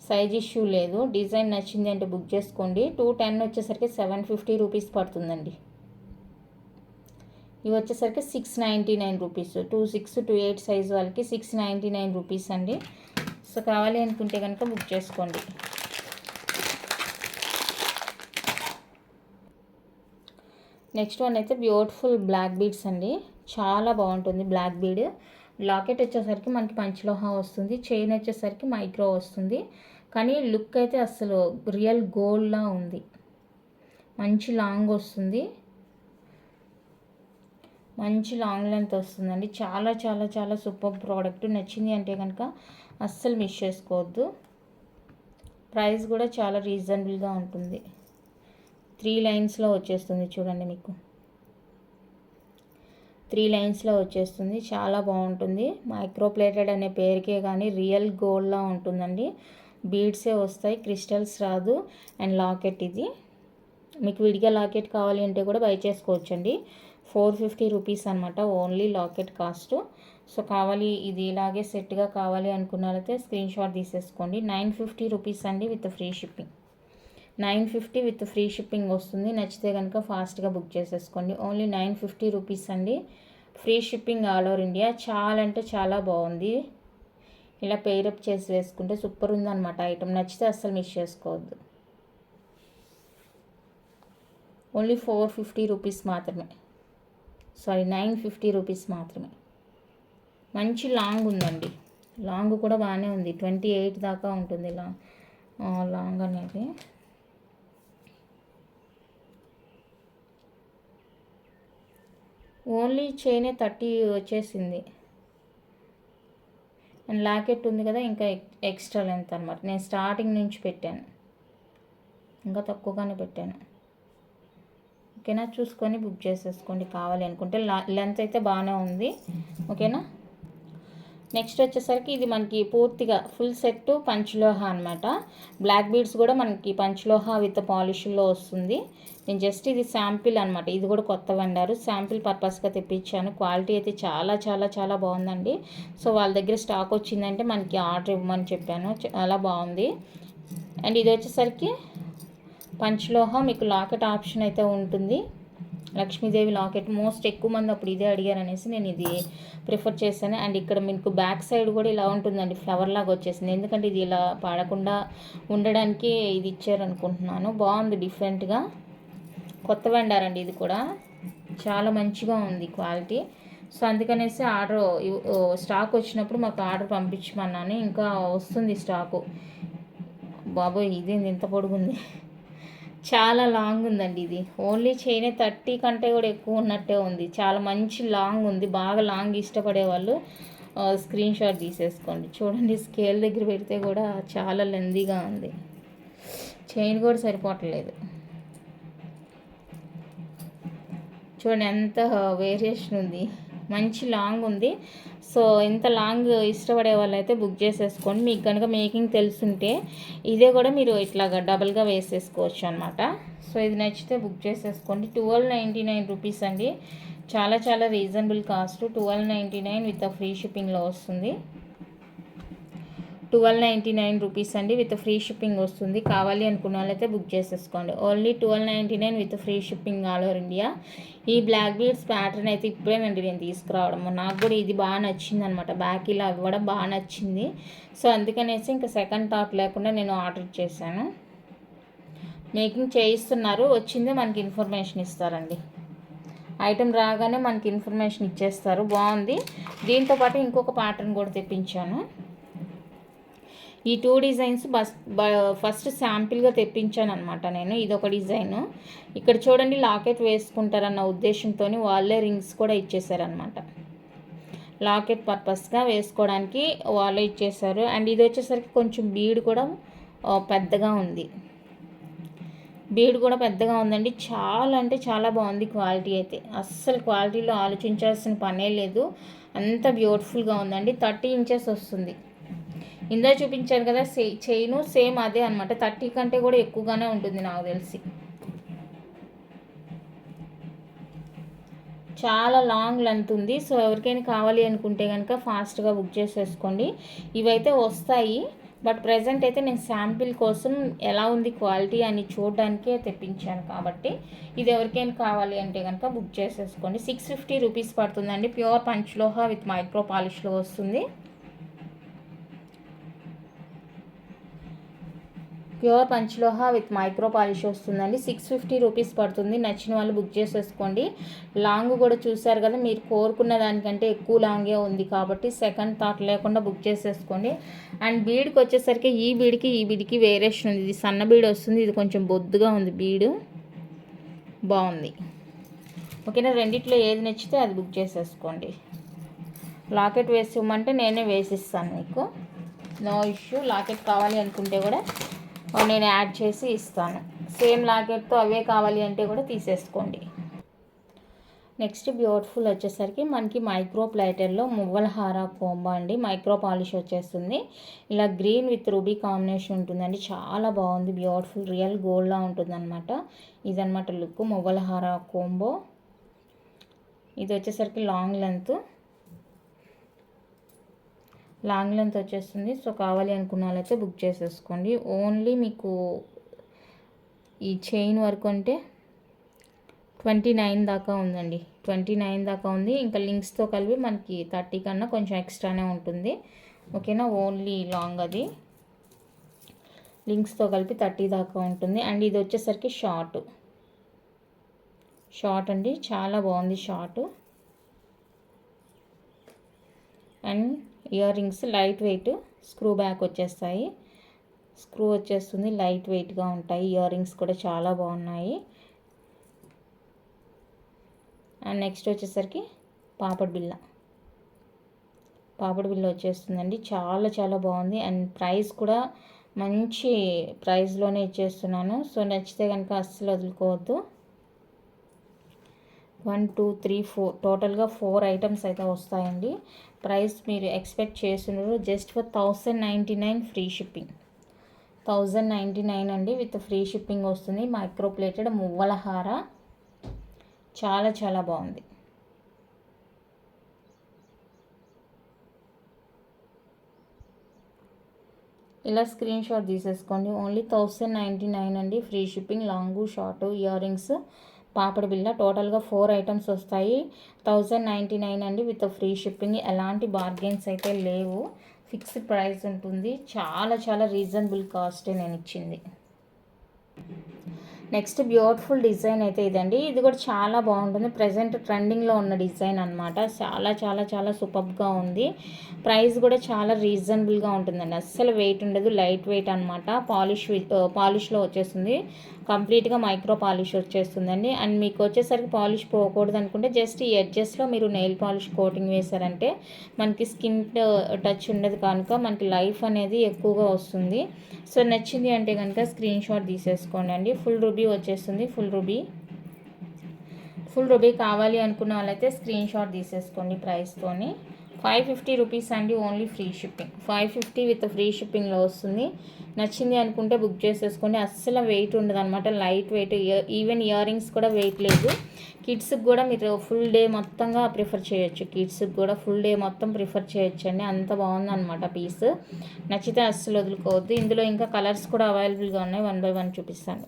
సైజ్ ఇష్యూ లేదు. డిజైన్ నచ్చింది అంటే బుక్ చేసుకోండి. 210 వచ్చేసరికి 750 రూపీస్ పడుతుందండి. ఇవి వచ్చేసరికి 699 రూపీస్. 26, 28 సైజ్ వాళ్ళకి 699 రూపీస్ అండి. సో కావాలి అనుకుంటే కనుక బుక్ చేసుకోండి. నెక్స్ట్ వన్ అయితే బ్యూటిఫుల్ బ్లాక్ బీడ్స్ అండి. చాలా బాగుంటుంది బ్లాక్ బీడ్. లాకెట్ వచ్చేసరికి మనకి పంచలోహ వస్తుంది. చైన్ వచ్చేసరికి మైక్రో వస్తుంది. కానీ లుక్ అయితే అసలు రియల్ గోల్డ్లా ఉంది. మంచి లాంగ్ వస్తుంది, మంచి లాంగ్ లెంత్ వస్తుందండి. చాలా చాలా చాలా సూపర్ ప్రోడక్ట్. నచ్చింది అంటే కనుక అస్సలు మిస్ చేసుకోవద్దు. ప్రైస్ కూడా చాలా రీజనబుల్గా ఉంటుంది. 3 లైన్స్లో వచ్చేస్తుంది చూడండి. మీకు 3 లైన్స్లో వచ్చేస్తుంది. చాలా బాగుంటుంది. మైక్రో ప్లేటెడ్ అనే పేరుకే కానీ రియల్ గోల్డ్లా ఉంటుందండి. బీడ్సే వస్తాయి, క్రిస్టల్స్ రాదు. అండ్ లాకెట్ ఇది మీకు విడిగా లాకెట్ కావాలి అంటే కూడా బై చేసుకోవచ్చండి. 450 రూపీస్ అనమాట ఓన్లీ లాకెట్ కాస్ట్. సో కావాలి ఇది ఇలాగే సెట్గా కావాలి అనుకున్నారైతే స్క్రీన్ షాట్ తీసేసుకోండి. 950 రూపీస్ అండి with free shipping. 950 with free shipping వస్తుంది. నచ్చితే కనుక ఫాస్ట్గా బుక్ చేసేసుకోండి. ఓన్లీ 950 రూపీస్ అండి. Free shipping all over India. చాలా అంటే చాలా బాగుంది. ఇలా పేరప్ చేసి వేసుకుంటే సూపర్ ఉందన్నమాట ఐటమ్. నచ్చితే అస్సలు మిస్ చేసుకోవద్దు. ఓన్లీ 450 రూపీస్ మాత్రమే. 950 రూపీస్ మాత్రమే. మంచి లాంగ్ ఉందండి. లాంగ్ కూడా బాగానే ఉంది. 28 దాకా ఉంటుంది లాంగ్ అనేది. ఓన్లీ చైనే 30 వచ్చేసింది. అండ్ లాకెట్ ఉంది కదా, ఇంకా ఎక్స్ట్రా లెంత్ అనమాట. నేను స్టార్టింగ్ నుంచి పెట్టాను, ఇంకా తక్కువగానే పెట్టాను. ఓకేనా, చూసుకొని బుక్ చేసేసుకోండి కావాలి అనుకుంటే. లెంత్ అయితే బాగానే ఉంది. ఓకేనా. నెక్స్ట్ వచ్చేసరికి ఇది మనకి పూర్తిగా ఫుల్ సెట్ పంచలోహ అనమాట. బ్లాక్ బీడ్స్ కూడా మనకి పంచలోహ విత్ పాలిష్లో వస్తుంది. నేను జస్ట్ ఇది శాంపిల్ అనమాట. ఇది కూడా కొత్త వండారు, శాంపిల్ పర్పస్గా తెప్పించాను. క్వాలిటీ అయితే చాలా చాలా చాలా బాగుందండి. సో వాళ్ళ దగ్గర స్టాక్ వచ్చిందంటే మనకి ఆర్డర్ ఇవ్వమని చెప్పాను. చాలా బాగుంది. అండ్ ఇది వచ్చేసరికి పంచలోహ మీకు లాకెట్ ఆప్షన్ అయితే ఉంటుంది. లక్ష్మీదేవి లాకెట్ మోస్ట్ ఎక్కువ మంది అప్పుడు ఇదే అడిగారు అనేసి నేను ఇది ప్రిఫర్ చేశాను. అండ్ ఇక్కడ మీకు బ్యాక్ సైడ్ కూడా ఇలా ఉంటుందండి, ఫ్లవర్ లాగా వచ్చేసింది. ఎందుకంటే ఇది ఇలా పాడకుండా ఉండడానికి ఇది ఇచ్చారనుకుంటున్నాను. బాగుంది, డిఫరెంట్గా. కొత్త వండారండి ఇది కూడా. చాలా మంచిగా ఉంది క్వాలిటీ. సో అందుకనేసి ఆర్డర్ స్టాక్ వచ్చినప్పుడు మాకు ఆర్డర్ పంపించమన్నాను. ఇంకా వస్తుంది స్టాకు. బాబోయ్ ఇదేంది ఇంత పొడుగుంది, చాలా లాంగ్ ఉందండి. ఇది ఓన్లీ చైన్ 30 కంటే కూడా ఎక్కువ ఉన్నట్టే ఉంది. చాలా మంచి లాంగ్ ఉంది. బాగా లాంగ్ ఇష్టపడే వాళ్ళు స్క్రీన్ షాట్ తీసేసుకోండి. చూడండి, స్కేల్ దగ్గర పెడితే కూడా చాలా లెందీగా ఉంది. చైన్ కూడా సరిపోవట్లేదు. చూడండి ఎంత వేరియేషన్ ఉంది. మంచి లాంగ్ ఉంది. సో ఇంత లాంగ్ ఇష్టపడే వాళ్ళైతే బుక్ చేసేసుకోండి. మీకు కనుక మేకింగ్ తెలుసుంటే ఇదే కూడా మీరు ఇట్లాగా డబల్గా వేసేసుకోవచ్చు అనమాట. సో ఇది నచ్చితే బుక్ చేసేసుకోండి. 1299 రూపీస్ అండి. చాలా చాలా రీజనబుల్ కాస్ట్. 1299 విత్ ఫ్రీ షిప్పింగ్లో వస్తుంది. 1299 రూపీస్ అండి విత్ ఫ్రీ షిప్పింగ్ వస్తుంది. కావాలి అనుకున్న వాళ్ళైతే బుక్ చేసేసుకోండి. Only 1299 with free shipping all over India. ఈ బ్లాక్ బీడ్స్ ప్యాటర్న్ అయితే ఇప్పుడేనండి నేను తీసుకురావడం. నాకు కూడా ఇది బాగా నచ్చింది అనమాట. బ్యాక్ ఇలా ఇవ్వడం బాగా నచ్చింది. సో అందుకనేసి ఇంకా సెకండ్ థాట్ లేకుండా నేను ఆర్డర్ చేశాను. మేకింగ్ చేయిస్తున్నారు, వచ్చిందే మనకి ఇన్ఫర్మేషన్ ఇస్తారండి. ఐటెం రాగానే మనకి ఇన్ఫర్మేషన్ ఇచ్చేస్తారు. బాగుంది. దీంతోపాటు ఇంకొక ప్యాటర్న్ కూడా తెప్పించాను. ఈ 2 డిజైన్స్ ఫస్ట్ శాంపిల్గా తెప్పించాను అనమాట నేను. ఇదొక డిజైను. ఇక్కడ చూడండి, లాకెట్ వేసుకుంటారన్న ఉద్దేశంతో వాళ్ళే రింగ్స్ కూడా ఇచ్చేసారనమాట. లాకెట్ పర్పస్గా వేసుకోవడానికి వాళ్ళే ఇచ్చేసారు. అండ్ ఇది వచ్చేసరికి కొంచెం బీడ్ కూడా పెద్దగా ఉంది. బీడ్ కూడా పెద్దగా ఉందండి. చాలా అంటే చాలా బాగుంది క్వాలిటీ అయితే. అస్సలు క్వాలిటీలో ఆలోచించాల్సిన పనే లేదు. అంత బ్యూటిఫుల్గా ఉందండి. 30 ఇంచెస్ వస్తుంది. ఇందా చూపించాను కదా చైను, సేమ్ అదే అనమాట. 30 కంటే కూడా ఎక్కువగానే ఉంటుంది నాకు తెలిసి. చాలా లాంగ్ లెంత్ ఉంది. సో ఎవరికైనా కావాలి అనుకుంటే కనుక ఫాస్ట్గా బుక్ చేసేసుకోండి. ఇవైతే వస్తాయి, బట్ ప్రజెంట్ అయితే నేను శాంపిల్ కోసం ఎలా ఉంది క్వాలిటీ అని చూడడానికే తెప్పించాను. కాబట్టి ఇది ఎవరికైనా కావాలి అంటే కనుక బుక్ చేసేసుకోండి. 650 రూపీస్ పడుతుందండి. ప్యూర్ పంచలోహ విత్ మైక్రో పాలిష్లో వస్తుంది. ప్యూర్ పంచలోహ విత్ మైక్రో పాలిష్ వస్తుందండి. 650 రూపీస్ పడుతుంది. నచ్చిన వాళ్ళు బుక్ చేసేసుకోండి. లాంగ్ కూడా చూసారు కదా, మీరు కోరుకున్న దానికంటే ఎక్కువ లాంగే ఉంది కాబట్టి సెకండ్ థాట్ లేకుండా బుక్ చేసేసుకోండి. అండ్ బీడ్కి వచ్చేసరికి ఈ బీడ్కి వేరియేషన్ ఉంది. ఇది సన్న బీడ్ వస్తుంది, ఇది కొంచెం బొద్దుగా ఉంది బీడు, బాగుంది. ఓకేనా, రెండిట్లో ఏది నచ్చితే అది బుక్ చేసేసుకోండి. లాకెట్ వేసి ఇవ్వమంటే నేనే వేసిస్తాను మీకు, నో ఇష్యూ. లాకెట్ కావాలి అనుకుంటే కూడా నేను యాడ్ చేసి ఇస్తాను. సేమ్ లాకెట్తో అవే కావాలి అంటే కూడా తీసేసుకోండి. నెక్స్ట్ బ్యూటిఫుల్ వచ్చేసరికి మనకి మైక్రో ప్లేటర్లో మువ్వల హార కోంబో అండి. మైక్రో పాలిష్ వచ్చేస్తుంది. ఇలా గ్రీన్ విత్ రూబీ కాంబినేషన్ ఉంటుందండి. చాలా బాగుంది, బ్యూటిఫుల్, రియల్ గోల్డ్లా ఉంటుంది అనమాట. ఇదనమాట లుక్ మువ్వల హార కోంబో. ఇది వచ్చేసరికి లాంగ్ లెంత్ వచ్చేస్తుంది. సో కావాలి అనుకున్న వాళ్ళైతే బుక్ చేసేసుకోండి. ఓన్లీ మీకు ఈ చైన్ వరకు అంటే 29 దాకా ఉందండి. 29 దాకా ఉంది. ఇంకా లింక్స్తో కలిపి మనకి 30 కన్నా కొంచెం ఎక్స్ట్రానే ఉంటుంది. ఓకేనా, ఓన్లీ లాంగ్ అది లింక్స్తో కలిపి 30 దాకా ఉంటుంది. అండ్ ఇది వచ్చేసరికి షార్ట్ అండి, చాలా బాగుంది short. And ear rings light weight, screw back వచ్చేస్తాయి. స్క్రూ వచ్చేస్తుంది, లైట్ వెయిట్గా ఉంటాయి. ఇయర్ రింగ్స్ కూడా చాలా బాగున్నాయి. అండ్ నెక్స్ట్ వచ్చేసరికి పాపడ్ బిల్ల వచ్చేస్తుందండి. చాలా చాలా బాగుంది. అండ్ ప్రైస్ కూడా మంచి ప్రైస్లోనే ఇచ్చేస్తున్నాను. సో నచ్చితే కనుక అస్సలు వదులుకోవద్దు. 1 2 3 4 టోటల్గా 4 ఐటమ్స్ అయితే వస్తాయండి. ప్రైస్ మీరు ఎక్స్పెక్ట్ చేస్తున్నారు జస్ట్ ఫర్ 1099 ఫ్రీ షిప్పింగ్. 1099 అండి, విత్ ఫ్రీ షిప్పింగ్ వస్తుంది. మైక్రో ప్లేటెడ్ మువ్వల హార, చాలా చాలా బాగుంది. ఇలా స్క్రీన్ షాట్ తీసేసుకోండి. ఓన్లీ 1099 అండి, free shipping. Long short ear rings papdi బిల్ల టోటల్గా 4 ఐటమ్స్ వస్తాయి. 1099 అండి, విత్ ఫ్రీ షిప్పింగ్. ఎలాంటి బార్గెన్స్ అయితే లేవు, ఫిక్స్డ్ ప్రైస్ ఉంటుంది. చాలా చాలా రీజనబుల్ కాస్టే నేను ఇచ్చింది. నెక్స్ట్ బ్యూటిఫుల్ డిజైన్ అయితే ఇదండి. ఇది కూడా చాలా బాగుంటుంది. ప్రజెంట్ ట్రెండింగ్లో ఉన్న డిజైన్ అనమాట. చాలా చాలా చాలా సూపర్గా ఉంది. ప్రైస్ కూడా చాలా రీజనబుల్గా ఉంటుందండి. అస్సలు వెయిట్ ఉండదు, లైట్ వెయిట్ అనమాట. పాలిష్లో వచ్చేస్తుంది. కంప్లీట్గా మైక్రో పాలిష్ వచ్చేస్తుందండి. అండ్ మీకు వచ్చేసరికి పాలిష్ పోకూడదు అనుకుంటే జస్ట్ ఈ ఎడ్జెస్లో మీరు నెయిల్ పాలిష్ కోటింగ్ వేశారంటే మనకి స్కిన్ టచ్ ఉండదు కనుక మనకి లైఫ్ అనేది ఎక్కువగా వస్తుంది. సో నచ్చింది అంటే కనుక స్క్రీన్ షాట్ తీసేసుకోండి అండి. ఫుల్ రూబీ వచ్చేస్తుంది. ఫుల్ రూబీ కావాలి అనుకున్న వాళ్ళైతే స్క్రీన్ షాట్ తీసేసుకోండి. ప్రైస్తోని 550 రూపీస్ అండి, only free shipping. 550 with free షిప్పింగ్లో వస్తుంది. నచ్చింది అనుకుంటే బుక్ చేసేసుకోండి. అస్సలు వెయిట్ ఉండదు అనమాట, light weight. Even ear rings కూడా వెయిట్ లేదు. కిడ్స్కి కూడా మీరు ఫుల్ డే మొత్తంగా ప్రిఫర్ చేయొచ్చు. కిడ్స్కి కూడా ఫుల్ డే మొత్తం ప్రిఫర్ చేయొచ్చు అండి, అంత బాగుందన్నమాట పీస్. నచ్చితే అస్సలు వదులుకోవద్దు. ఇందులో ఇంకా కలర్స్ కూడా అవైలబుల్గా ఉన్నాయి, 1 by 1 చూపిస్తాను.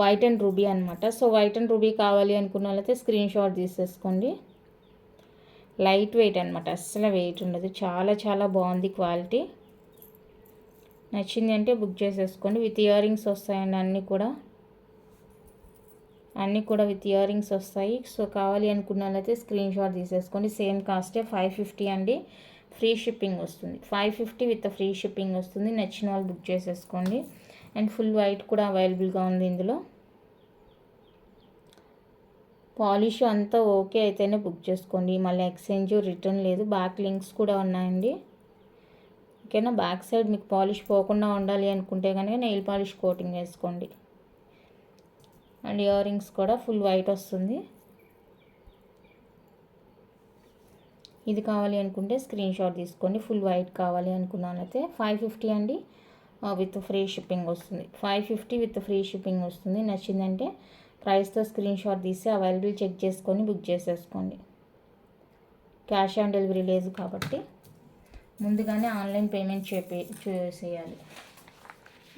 వైట్ అండ్ రూబీ అనమాట. సో వైట్ అండ్ రూబీ కావాలి అనుకున్న వాళ్ళైతే స్క్రీన్ షాట్ తీసేసుకోండి. లైట్ వెయిట్ అనమాట, అస్సలు వెయిట్ ఉండదు. చాలా చాలా బాగుంది క్వాలిటీ. నచ్చింది అంటే బుక్ చేసేసుకోండి. విత్ ఇయర్ రింగ్స్ వస్తాయండి, అన్నీ కూడా విత్ ఇయర్ రింగ్స్ వస్తాయి. సో కావాలి అనుకున్న వాళ్ళైతే స్క్రీన్ షాట్ తీసేసుకోండి. సేమ్ కాస్టే 550 అండి, ఫ్రీ షిప్పింగ్ వస్తుంది. 550 విత్ ఫ్రీ షిప్పింగ్ వస్తుంది. నచ్చిన వాళ్ళు బుక్ చేసేసుకోండి. అండ్ ఫుల్ వైట్ కూడా అవైలబుల్గా ఉంది. ఇందులో పాలిష్ అంతా ఓకే అయితేనే బుక్ చేసుకోండి. మళ్ళీ ఎక్స్చేంజ్ రిటర్న్ లేదు. బ్యాక్ లింక్స్ కూడా ఉన్నాయండి. ఓకేనా, బ్యాక్ సైడ్ మీకు పాలిష్ పోకుండా ఉండాలి అనుకుంటే కనుక నెయిల్ పాలిష్ కోటింగ్ వేసుకోండి. అండ్ ఇయర్ రింగ్స్ కూడా ఫుల్ వైట్ వస్తుంది. ఇది కావాలి అనుకుంటే స్క్రీన్ షాట్ తీసుకోండి. ఫుల్ వైట్ కావాలి అనుకున్నానైతే 550 అండి, విత్ ఫ్రీ షిప్పింగ్ వస్తుంది. 550 విత్ ఫ్రీ షిప్పింగ్ వస్తుంది. నచ్చిందంటే ప్రైస్తో స్క్రీన్ షాట్ తీసి అవైలబుల్ చెక్ చేసుకొని బుక్ చేసేసుకోండి. క్యాష్ ఆన్ డెలివరీ లేదు కాబట్టి ముందుగానే ఆన్లైన్ పేమెంట్ చేసేయాలి.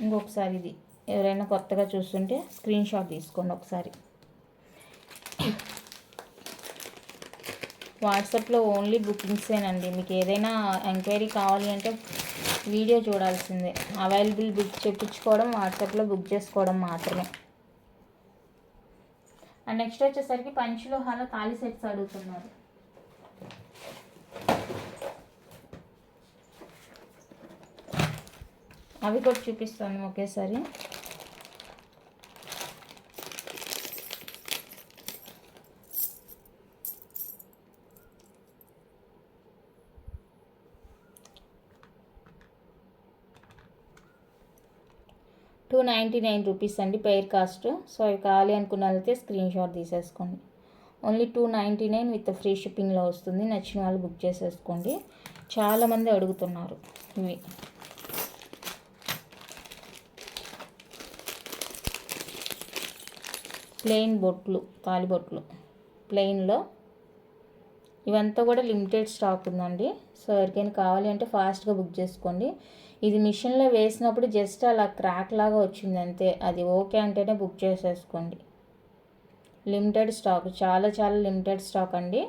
ఇంకొకసారి ఇది ఎవరైనా కొత్తగా చూస్తుంటే స్క్రీన్ షాట్ తీసుకోండి ఒకసారి. వాట్సాప్లో ఓన్లీ బుకింగ్సేనండి. మీకు ఏదైనా ఎంక్వైరీ కావాలి అంటే వీడియో చూడాల్సిందే. అవైలబుల్ బుక్ చేయించుకోవడం, వాట్సాప్లో బుక్ చేసుకోవడం మాత్రమే. అండ్ నెక్స్ట్ వచ్చేసరికి పంచలోహాల తాళి సెట్స్ అడుగుతున్నారు. అవి కూడా చూపిస్తాను ఒకేసారి. ₹299 అండి పెయిర్ కాస్ట్. సో అవి కావాలి అనుకున్న వాళ్ళైతే స్క్రీన్ షాట్ తీసేసుకోండి. ఓన్లీ $299 విత్ ఫ్రీ షిప్పింగ్లో వస్తుంది. నచ్చిన వాళ్ళు బుక్ చేసేసుకోండి. చాలామంది అడుగుతున్నారు ఇవి. ప్లెయిన్ బొట్లు, తాలిబొట్లు ప్లెయిన్లో ఇవంతా కూడా లిమిటెడ్ స్టాక్ ఉందండి. సో ఎవరికైనా కావాలి అంటే ఫాస్ట్గా బుక్ చేసుకోండి. ఇది మిషన్లో వేసినప్పుడు జస్ట్ అలా క్రాక్ లాగా వచ్చింది అంతే. అది ఓకే అంటేనే బుక్ చేసేసుకోండి. లిమిటెడ్ స్టాక్, చాలా చాలా లిమిటెడ్ స్టాక్ అండి.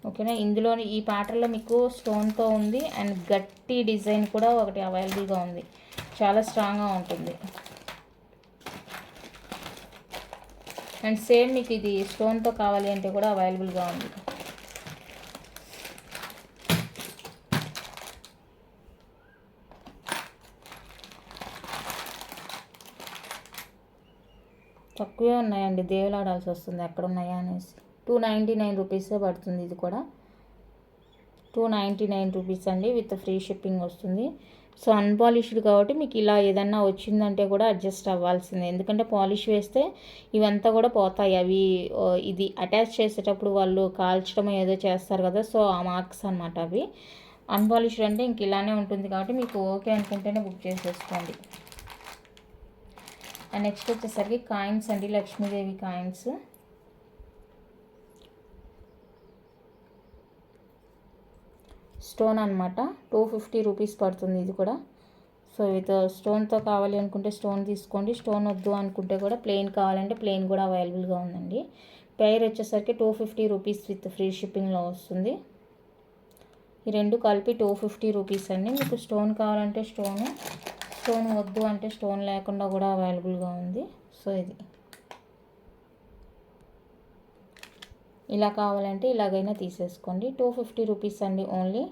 ఓకేనా. ఇందులోని ఈ ప్యాటర్న్లో మీకు స్టోన్తో ఉంది అండ్ గట్టి డిజైన్ కూడా ఒకటి అవైలబుల్గా ఉంది. చాలా స్ట్రాంగ్గా ఉంటుంది. అండ్ సేమ్ మీకు ఇది స్టోన్తో కావాలి అంటే కూడా అవైలబుల్గా ఉంది. తక్కువే ఉన్నాయండి, దేవులాడాల్సి వస్తుంది ఎక్కడ ఉన్నాయా అనేసి. ₹299 పడుతుంది. ఇది కూడా ₹299 అండి విత్ ఫ్రీ షిప్పింగ్ వస్తుంది. సో అన్పాలిష్డ్ కాబట్టి మీకు ఇలా ఏదన్నా వచ్చిందంటే కూడా అడ్జస్ట్ అవ్వాల్సిందే. ఎందుకంటే పాలిష్ వేస్తే ఇవంతా కూడా పోతాయి. అవి ఇది అటాచ్ చేసేటప్పుడు వాళ్ళు కాల్చడం ఏదో చేస్తారు కదా, సో ఆ మార్క్స్ అనమాట అవి. అన్పాలిష్డ్ అంటే ఇంక ఇలానే ఉంటుంది కాబట్టి మీకు ఓకే అనుకుంటేనే బుక్ చేసేసుకోండి. అండ్ నెక్స్ట్ వచ్చేసరికి కాయిన్స్ అండి, లక్ష్మీదేవి కాయిన్స్. స్టోన్ అనమాట. ₹250 పడుతుంది ఇది కూడా. సో విత్ స్టోన్తో కావాలి అనుకుంటే స్టోన్ తీసుకోండి. స్టోన్ వద్దు అనుకుంటే కూడా ప్లెయిన్ కావాలంటే ప్లెయిన్ కూడా అవైలబుల్గా ఉందండి. పెయిర్ వచ్చేసరికి ₹250 విత్ ఫ్రీ షిప్పింగ్లో వస్తుంది. ఈ రెండు కలిపి ₹250 అండి. మీకు స్టోన్ కావాలంటే స్టోన్, స్టోన్ వద్దు అంటే స్టోన్ లేకుండా కూడా అవైలబుల్గా ఉంది. సో ఇది ఇలా కావాలంటే ఇలాగైనా తీసేసుకోండి. ₹250 అండి. ఓన్లీ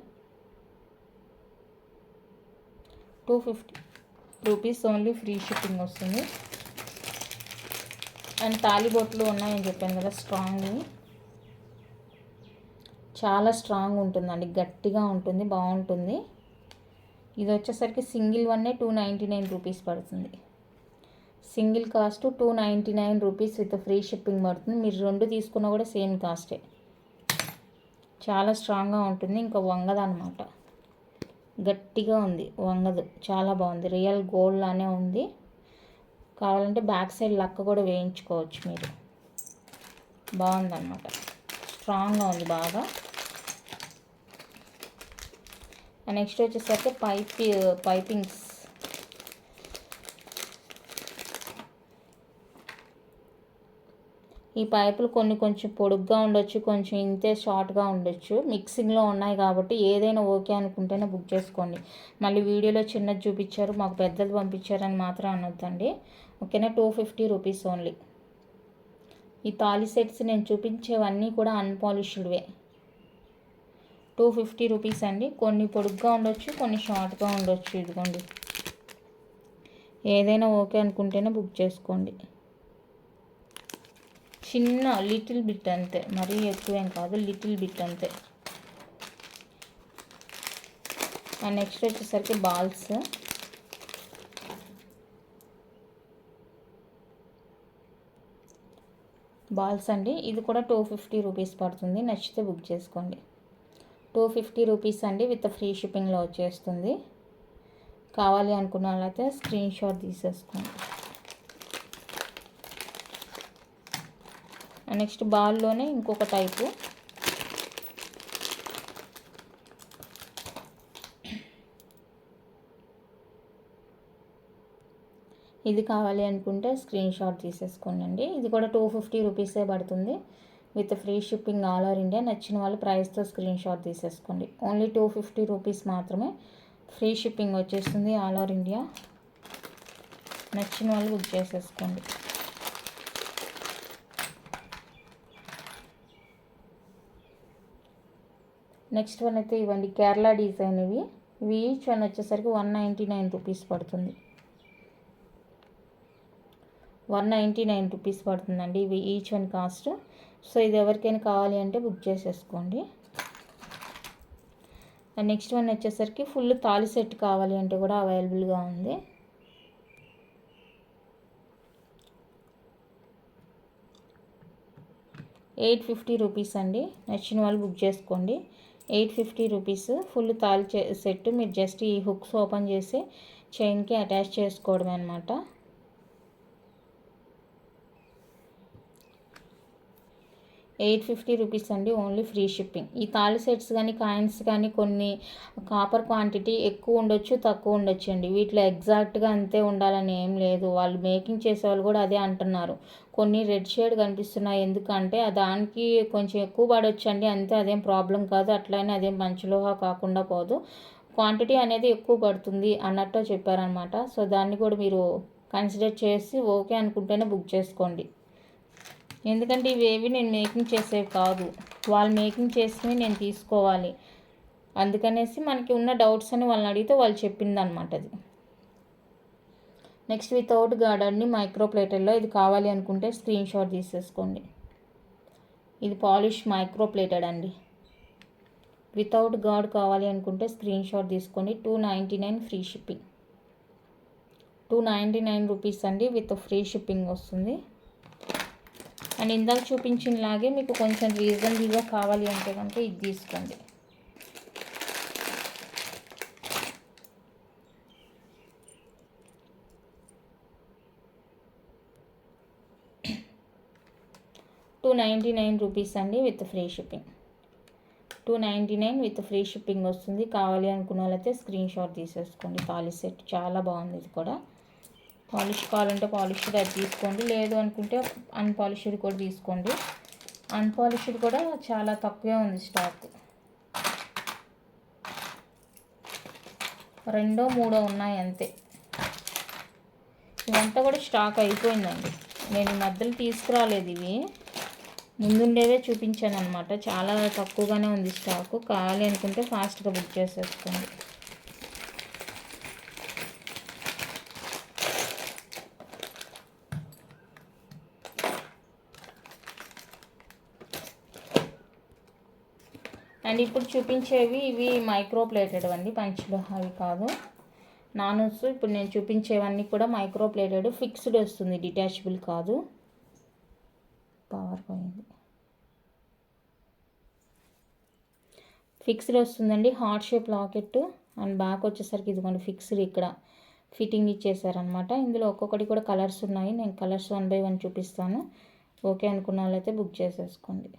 ₹250 ఓన్లీ ఫ్రీ షిప్పింగ్ వస్తుంది. అండ్ తాలిబొట్లు ఉన్నాయని చెప్పాను కదా, స్ట్రాంగ్, చాలా స్ట్రాంగ్ ఉంటుందండి, గట్టిగా ఉంటుంది, బాగుంటుంది. ఇది వచ్చేసరికి సింగిల్ వన్నే ₹299 పడుతుంది. Single cost ₹299 with free shipping పడుతుంది. మీరు రెండు తీసుకున్నా కూడా సేమ్ కాస్టే. చాలా స్ట్రాంగ్గా ఉంటుంది, ఇంకా వంగదనమాట, గట్టిగా ఉంది, వంగదు, చాలా బాగుంది. రియల్ గోల్డ్ లానే ఉంది. కావాలంటే బ్యాక్ సైడ్ లక్క కూడా వేయించుకోవచ్చు మీరు. బాగుందన్నమాట, స్ట్రాంగ్గా ఉంది బాగా. నెక్స్ట్ వచ్చేసరికి పైపింగ్స్. ఈ పైపులు కొన్ని కొంచెం పొడుగ్గా ఉండొచ్చు, కొంచెం ఇంతే షార్ట్గా ఉండొచ్చు. మిక్సింగ్లో ఉన్నాయి కాబట్టి ఏదైనా ఓకే అనుకుంటేనే బుక్ చేసుకోండి. మళ్ళీ వీడియోలో చిన్నది చూపించారు, మాకు పెద్దది పంపించారని మాత్రం అనొద్దండి. ఓకేనా. ₹250 ఓన్లీ. ఈ తాళి సెట్స్ నేను చూపించేవన్నీ కూడా అన్పాలిష్డ్వే. ₹250 అండి. కొన్ని పొడుగ్గా ఉండొచ్చు, కొన్ని షార్ట్గా ఉండొచ్చు. ఇదిగోండి, ఏదైనా ఓకే అనుకుంటేనే బుక్ చేసుకోండి. చిన్న లిటిల్ బిట్ అంతే, మరీ ఎక్కువేం కాదు, లిటిల్ బిట్ అంతే. అండ్ నెక్స్ట్ వచ్చేసరికి బాల్స్. బాల్స్ అండి. ఇది కూడా ₹250 పడుతుంది. నచ్చితే బుక్ చేసుకోండి. ₹250 అండి విత్ ఫ్రీ షిప్పింగ్లో వచ్చేస్తుంది. కావాలి అనుకున్న వాళ్ళైతే స్క్రీన్ షాట్ తీసేసుకోండి. నెక్స్ట్ బాల్లోనే ఇంకొక టైపు. ఇది కావాలి అనుకుంటే స్క్రీన్ షాట్ తీసేసుకోండి. ఇది కూడా 250 రూపీసే పడుతుంది with free shipping all over India. నచ్చిన వాళ్ళు ప్రైస్తో స్క్రీన్ షాట్ తీసేసుకోండి. ఓన్లీ 250 రూపీస్ మాత్రమే, ఫ్రీ షిప్పింగ్ వచ్చేస్తుంది ఆల్ ఓవర్ ఇండియా. నచ్చిన వాళ్ళు బుక్ చేసేసుకోండి. నెక్స్ట్ వన్ అయితే ఇవ్వండి, కేరళ డిజైన్. ఇవి ఈచ్ వన్ వచ్చేసరికి 199 రూపీస్ పడుతుంది. 199 రూపీస్ పడుతుందండి ఇవి ఈచ్ వన్ కాస్ట్. సో ఇది ఎవరికైనా కావాలి అంటే బుక్ చేసేసుకోండి. నెక్స్ట్ వన్ వచ్చేసరికి ఫుల్ తాళి సెట్ కావాలి అంటే కూడా అవైలబుల్గా ఉంది. $850 రూపీస్ అండి. నచ్చిన వాళ్ళు బుక్ చేసుకోండి. 850 రూపీస్ ఫుల్ తాళి సెట్. మీరు జస్ట్ ఈ హుక్స్ ఓపెన్ చేసి చైన్కి అటాచ్ చేసుకోవడమే అనమాట. $850 రూపీస్ అండి, ఓన్లీ ఫ్రీ షిప్పింగ్. ఈ తాళి సెట్స్ కానీ కాయిన్స్ కానీ కొన్ని కాపర్ క్వాంటిటీ ఎక్కువ ఉండొచ్చు, తక్కువ ఉండొచ్చు అండి. వీటిలో ఎగ్జాక్ట్గా అంతే ఉండాలని ఏం లేదు. వాళ్ళు మేకింగ్ చేసేవాళ్ళు కూడా అదే అంటున్నారు. కొన్ని రెడ్ షేడ్ కనిపిస్తున్నాయి, ఎందుకంటే దానికి కొంచెం ఎక్కువ పడవచ్చు అండి, అంతే. అదేం ప్రాబ్లం కాదు. అట్లనే అదేం పంచలోహ కాకుండా పోదు, క్వాంటిటీ అనేది ఎక్కువ పడుతుంది అన్నట్టు చెప్పారనమాట. సో దాన్ని కూడా మీరు కన్సిడర్ చేసి ఓకే అనుకుంటేనే బుక్ చేసుకోండి. ఎందుకంటే ఇవేవి నేను మేకింగ్ చేసేవి కాదు, వాళ్ళు మేకింగ్ చేసినవి నేను తీసుకోవాలి. అందుకనేసి మనకి ఉన్న డౌట్స్ అని వాళ్ళని అడిగితే వాళ్ళు చెప్పిందనమాట అది. నెక్స్ట్ వితౌట్ గార్డ్ అండి, మైక్రో ప్లేటెడ్లో. ఇది కావాలి అనుకుంటే స్క్రీన్ షాట్ తీసేసుకోండి. ఇది పాలిష్ మైక్రో ప్లేటెడ్ అండి. వితౌట్ గార్డ్ కావాలి అనుకుంటే స్క్రీన్ షాట్ తీసుకోండి. 299 ఫ్రీ షిప్పింగ్. 299 రూపీస్ అండి, విత్ ఫ్రీ షిప్పింగ్ వస్తుంది. అండ్ ఇందాక చూపించినలాగే మీకు కొంచెం రీజనబుల్గా కావాలి అంటే కనుక ఇది తీసుకోండి. $299 రూపీస్ అండి, with free shipping. 299 with free shipping వస్తుంది. కావాలి అనుకున్న వాళ్ళైతే స్క్రీన్ షాట్ తీసేసుకోండి. తాళి సెట్ చాలా బాగుంది. ఇది కూడా పాలిష్ కావాలంటే పాలిష్డ్ అది తీసుకోండి, లేదు అనుకుంటే అన్పాలిష్డ్ కూడా తీసుకోండి. అన్పాలిష్డ్ కూడా చాలా తక్కువే ఉంది స్టాక్. 2, 3 ఉన్నాయి అంతే. ఇవంతా కూడా స్టాక్ అయిపోయిందండి. నేను ఈ మధ్యలో తీసుకురాలేదు, ఇవి ముందుండేవే చూపించాను అనమాట. చాలా తక్కువగానే ఉంది స్టాకు. కావాలి అనుకుంటే ఫాస్ట్గా బుక్ చేసేసుకోండి. అండ్ ఇప్పుడు చూపించేవి ఇవి మైక్రో ప్లేటెడ్ అండి, పంచులు అవి కాదు, నానూస్. ఇప్పుడు నేను చూపించేవన్నీ కూడా మైక్రో ప్లేటెడ్. ఫిక్స్డ్ వస్తుంది, డిటాచబుల్ కాదు. పవర్ పోయింది. ఫిక్స్డ్ వస్తుందండి. Heart shape locket and back వచ్చేసరికి ఇదిగోండి ఫిక్స్డ్ ఇక్కడ ఫిట్టింగ్ ఇచ్చేసారనమాట. ఇందులో ఒక్కొక్కటి కూడా కలర్స్ ఉన్నాయి. నేను కలర్స్ 1 by 1 చూపిస్తాను. ఓకే అనుకున్న వాళ్ళైతే బుక్ చేసేసుకోండి.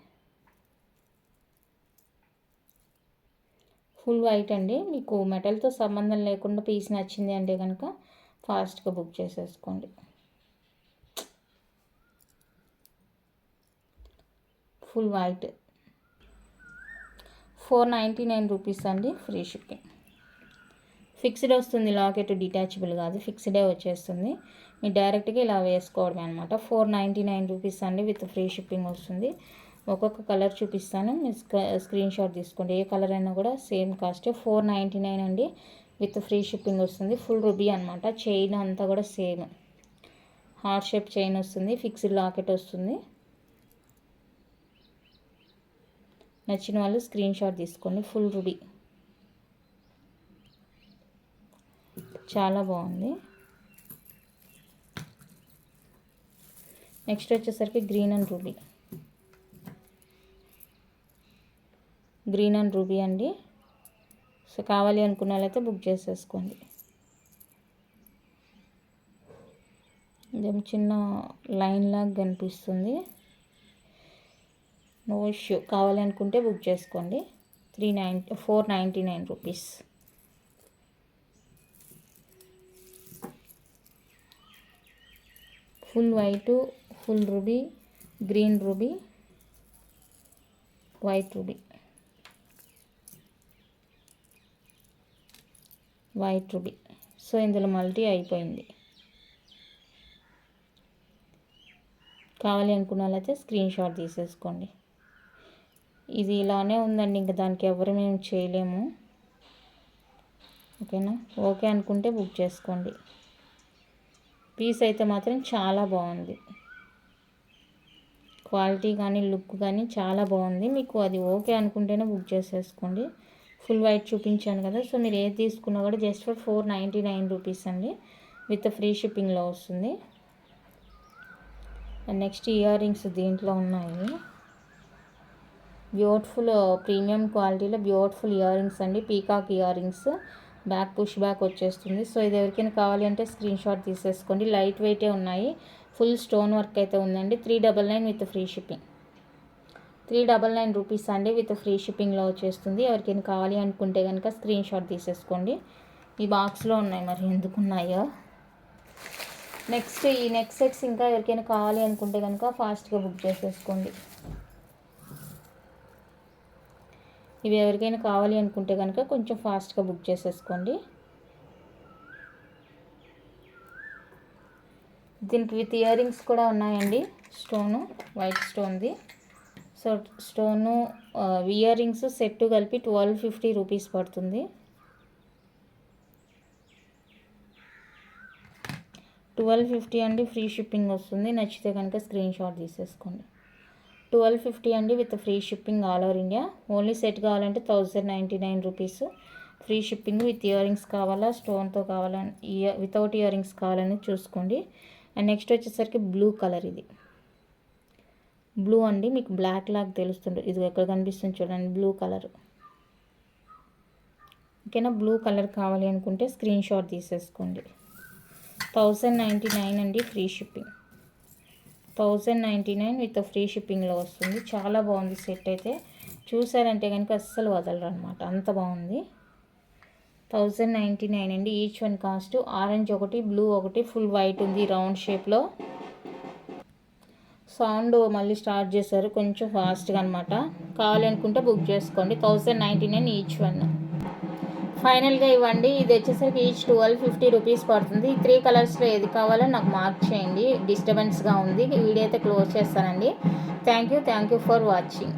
ఫుల్ వైట్ అండి. మీకు మెటల్తో సంబంధం లేకుండా పీస్ నచ్చింది అంటే కనుక ఫాస్ట్గా బుక్ చేసేసుకోండి. Full white. 499 రూపీస్ అండి, ఫ్రీ షిప్పింగ్. ఫిక్స్డ్ వస్తుంది లాకెట్, డిటాచబుల్ కాదు, ఫిక్స్డే వచ్చేస్తుంది. మీరు డైరెక్ట్గా ఇలా వేసుకోవడమే అనమాట. 499 రూపీస్ అండి, విత్ ఫ్రీ షిప్పింగ్ వస్తుంది. ఒక్కొక్క కలర్ చూపిస్తాను, మీరు స్క్రీన్ షాట్ తీసుకోండి. ఏ కలర్ అయినా కూడా సేమ్ కాస్ట్. 499 అండి, విత్ ఫ్రీ షిప్పింగ్ వస్తుంది. ఫుల్ రూబీ అనమాట. చైన్ అంతా కూడా సేమ్ హార్ట్ షేప్ చైన్ వస్తుంది. ఫిక్స్డ్ లాకెట్ వస్తుంది. నచ్చిన వాళ్ళు స్క్రీన్ షాట్ తీసుకోండి. ఫుల్ రూబీ చాలా బాగుంది. నెక్స్ట్ వచ్చేసరికి green and ruby. Green and ruby అండి. సో కావాలి అనుకున్న వాళ్ళైతే బుక్ చేసేసుకోండి. ఇదేం చిన్న లైన్ లాగా కనిపిస్తుంది. No issue. కావాలనుకుంటే బుక్ చేసుకోండి. 499 rupees. Full white, full ruby, green ruby, white ruby, white ruby. So ఇందులో మల్టీ అయిపోయింది. కావాలి అనుకున్న వాళ్ళైతే స్క్రీన్ షాట్ తీసేసుకోండి. ఇది ఇలానే ఉందండి, ఇంకా దానికి ఎవరు మేము చేయలేము. ఓకేనా? ఓకే అనుకుంటే బుక్ చేసుకోండి. పీస్ అయితే మాత్రం చాలా బాగుంది. క్వాలిటీ కానీ లుక్ కానీ చాలా బాగుంది. మీకు అది ఓకే అనుకుంటేనే బుక్ చేసేసుకోండి. ఫుల్ వైట్ చూపించాను కదా, సో మీరు ఏది తీసుకున్నా కూడా జస్ట్ ఫర్ 499 రూపీస్ అండి, విత్ ఫ్రీ షిప్పింగ్లో వస్తుంది. అండ్ నెక్స్ట్ ఇయర్ రింగ్స్ దీంట్లో ఉన్నాయి. బ్యూటిఫుల్ ప్రీమియం క్వాలిటీలో బ్యూటిఫుల్ ఇయర్ రింగ్స్ అండి, peacock ear rings. Back push back వచ్చేస్తుంది. సో ఇది ఎవరికైనా కావాలి అంటే స్క్రీన్ షాట్ తీసేసుకోండి. లైట్ వెయిటే ఉన్నాయి. ఫుల్ స్టోన్ వర్క్ అయితే ఉందండి. 399 విత్ ఫ్రీ షిప్పింగ్. 399 రూపీస్ అండి, విత్ ఫ్రీ షిప్పింగ్లో వచ్చేస్తుంది. ఎవరికైనా కావాలి అనుకుంటే కనుక స్క్రీన్ షాట్ తీసేసుకోండి. ఈ బాక్స్లో ఉన్నాయి, మరి ఎందుకు ఉన్నాయో. నెక్స్ట్ ఈ నెక్ సెట్స్ ఇంకా ఎవరికైనా కావాలి అనుకుంటే కనుక ఫాస్ట్గా బుక్ చేసేసుకోండి. ఇవి ఎవరికైనా కావాలి అనుకుంటే కనుక కొంచెం ఫాస్ట్గా బుక్ చేసేసుకోండి. దీనికి విత్ ఇయర్ రింగ్స్ కూడా ఉన్నాయండి. స్టోను, వైట్ స్టోన్ది. So stone earrings set కలిపి 1250 రూపీస్ పడుతుంది. 1250 అండి, ఫ్రీ షిప్పింగ్ వస్తుంది. నచ్చితే కనుక స్క్రీన్ షాట్ తీసేసుకోండి. 1250 అండి, with free shipping all over India. Only set కావాలంటే 1099 rupees. Free shipping. With ear rings కావాలా, స్టోన్తో కావాలని, వితౌట్ ఇయర్ రింగ్స్ కావాలని చూసుకోండి. అండ్ నెక్స్ట్ వచ్చేసరికి బ్లూ కలర్. ఇది బ్లూ అండి, మీకు బ్లాక్ లాగా తెలుస్తుంది. ఇది ఎక్కడ కనిపిస్తుంది చూడండి, బ్లూ కలర్. ఓకేనా? బ్లూ కలర్ కావాలి అనుకుంటే స్క్రీన్ షాట్ తీసేసుకోండి. 1099 అండి, ఫ్రీ షిప్పింగ్. 1099 విత్ ఫ్రీ షిప్పింగ్లో వస్తుంది. చాలా బాగుంది సెట్ అయితే. చూసారంటే కనుక అస్సలు వదలరు అనమాట, అంత బాగుంది. 1099 అండి. Each one cost. ఆరెంజ్ ఒకటి, బ్లూ ఒకటి, ఫుల్ వైట్ ఉంది రౌండ్ షేప్లో. సౌండ్ మళ్ళీ స్టార్ట్ చేశారు కొంచెం ఫాస్ట్గా అనమాట. కావాలి అనుకుంటే బుక్ చేసుకోండి. 1099 ఈచ్ వన్. ఫైనల్గా ఇవ్వండి. ఇది వచ్చేసరికి ఈచ్ 1250 రూపీస్ పడుతుంది. ఈ 3 కలర్స్లో ఏది కావాలో నాకు మార్క్ చేయండి. డిస్టర్బెన్స్గా ఉంది. వీడియో అయితే క్లోజ్ చేస్తానండి. Thank you for watching.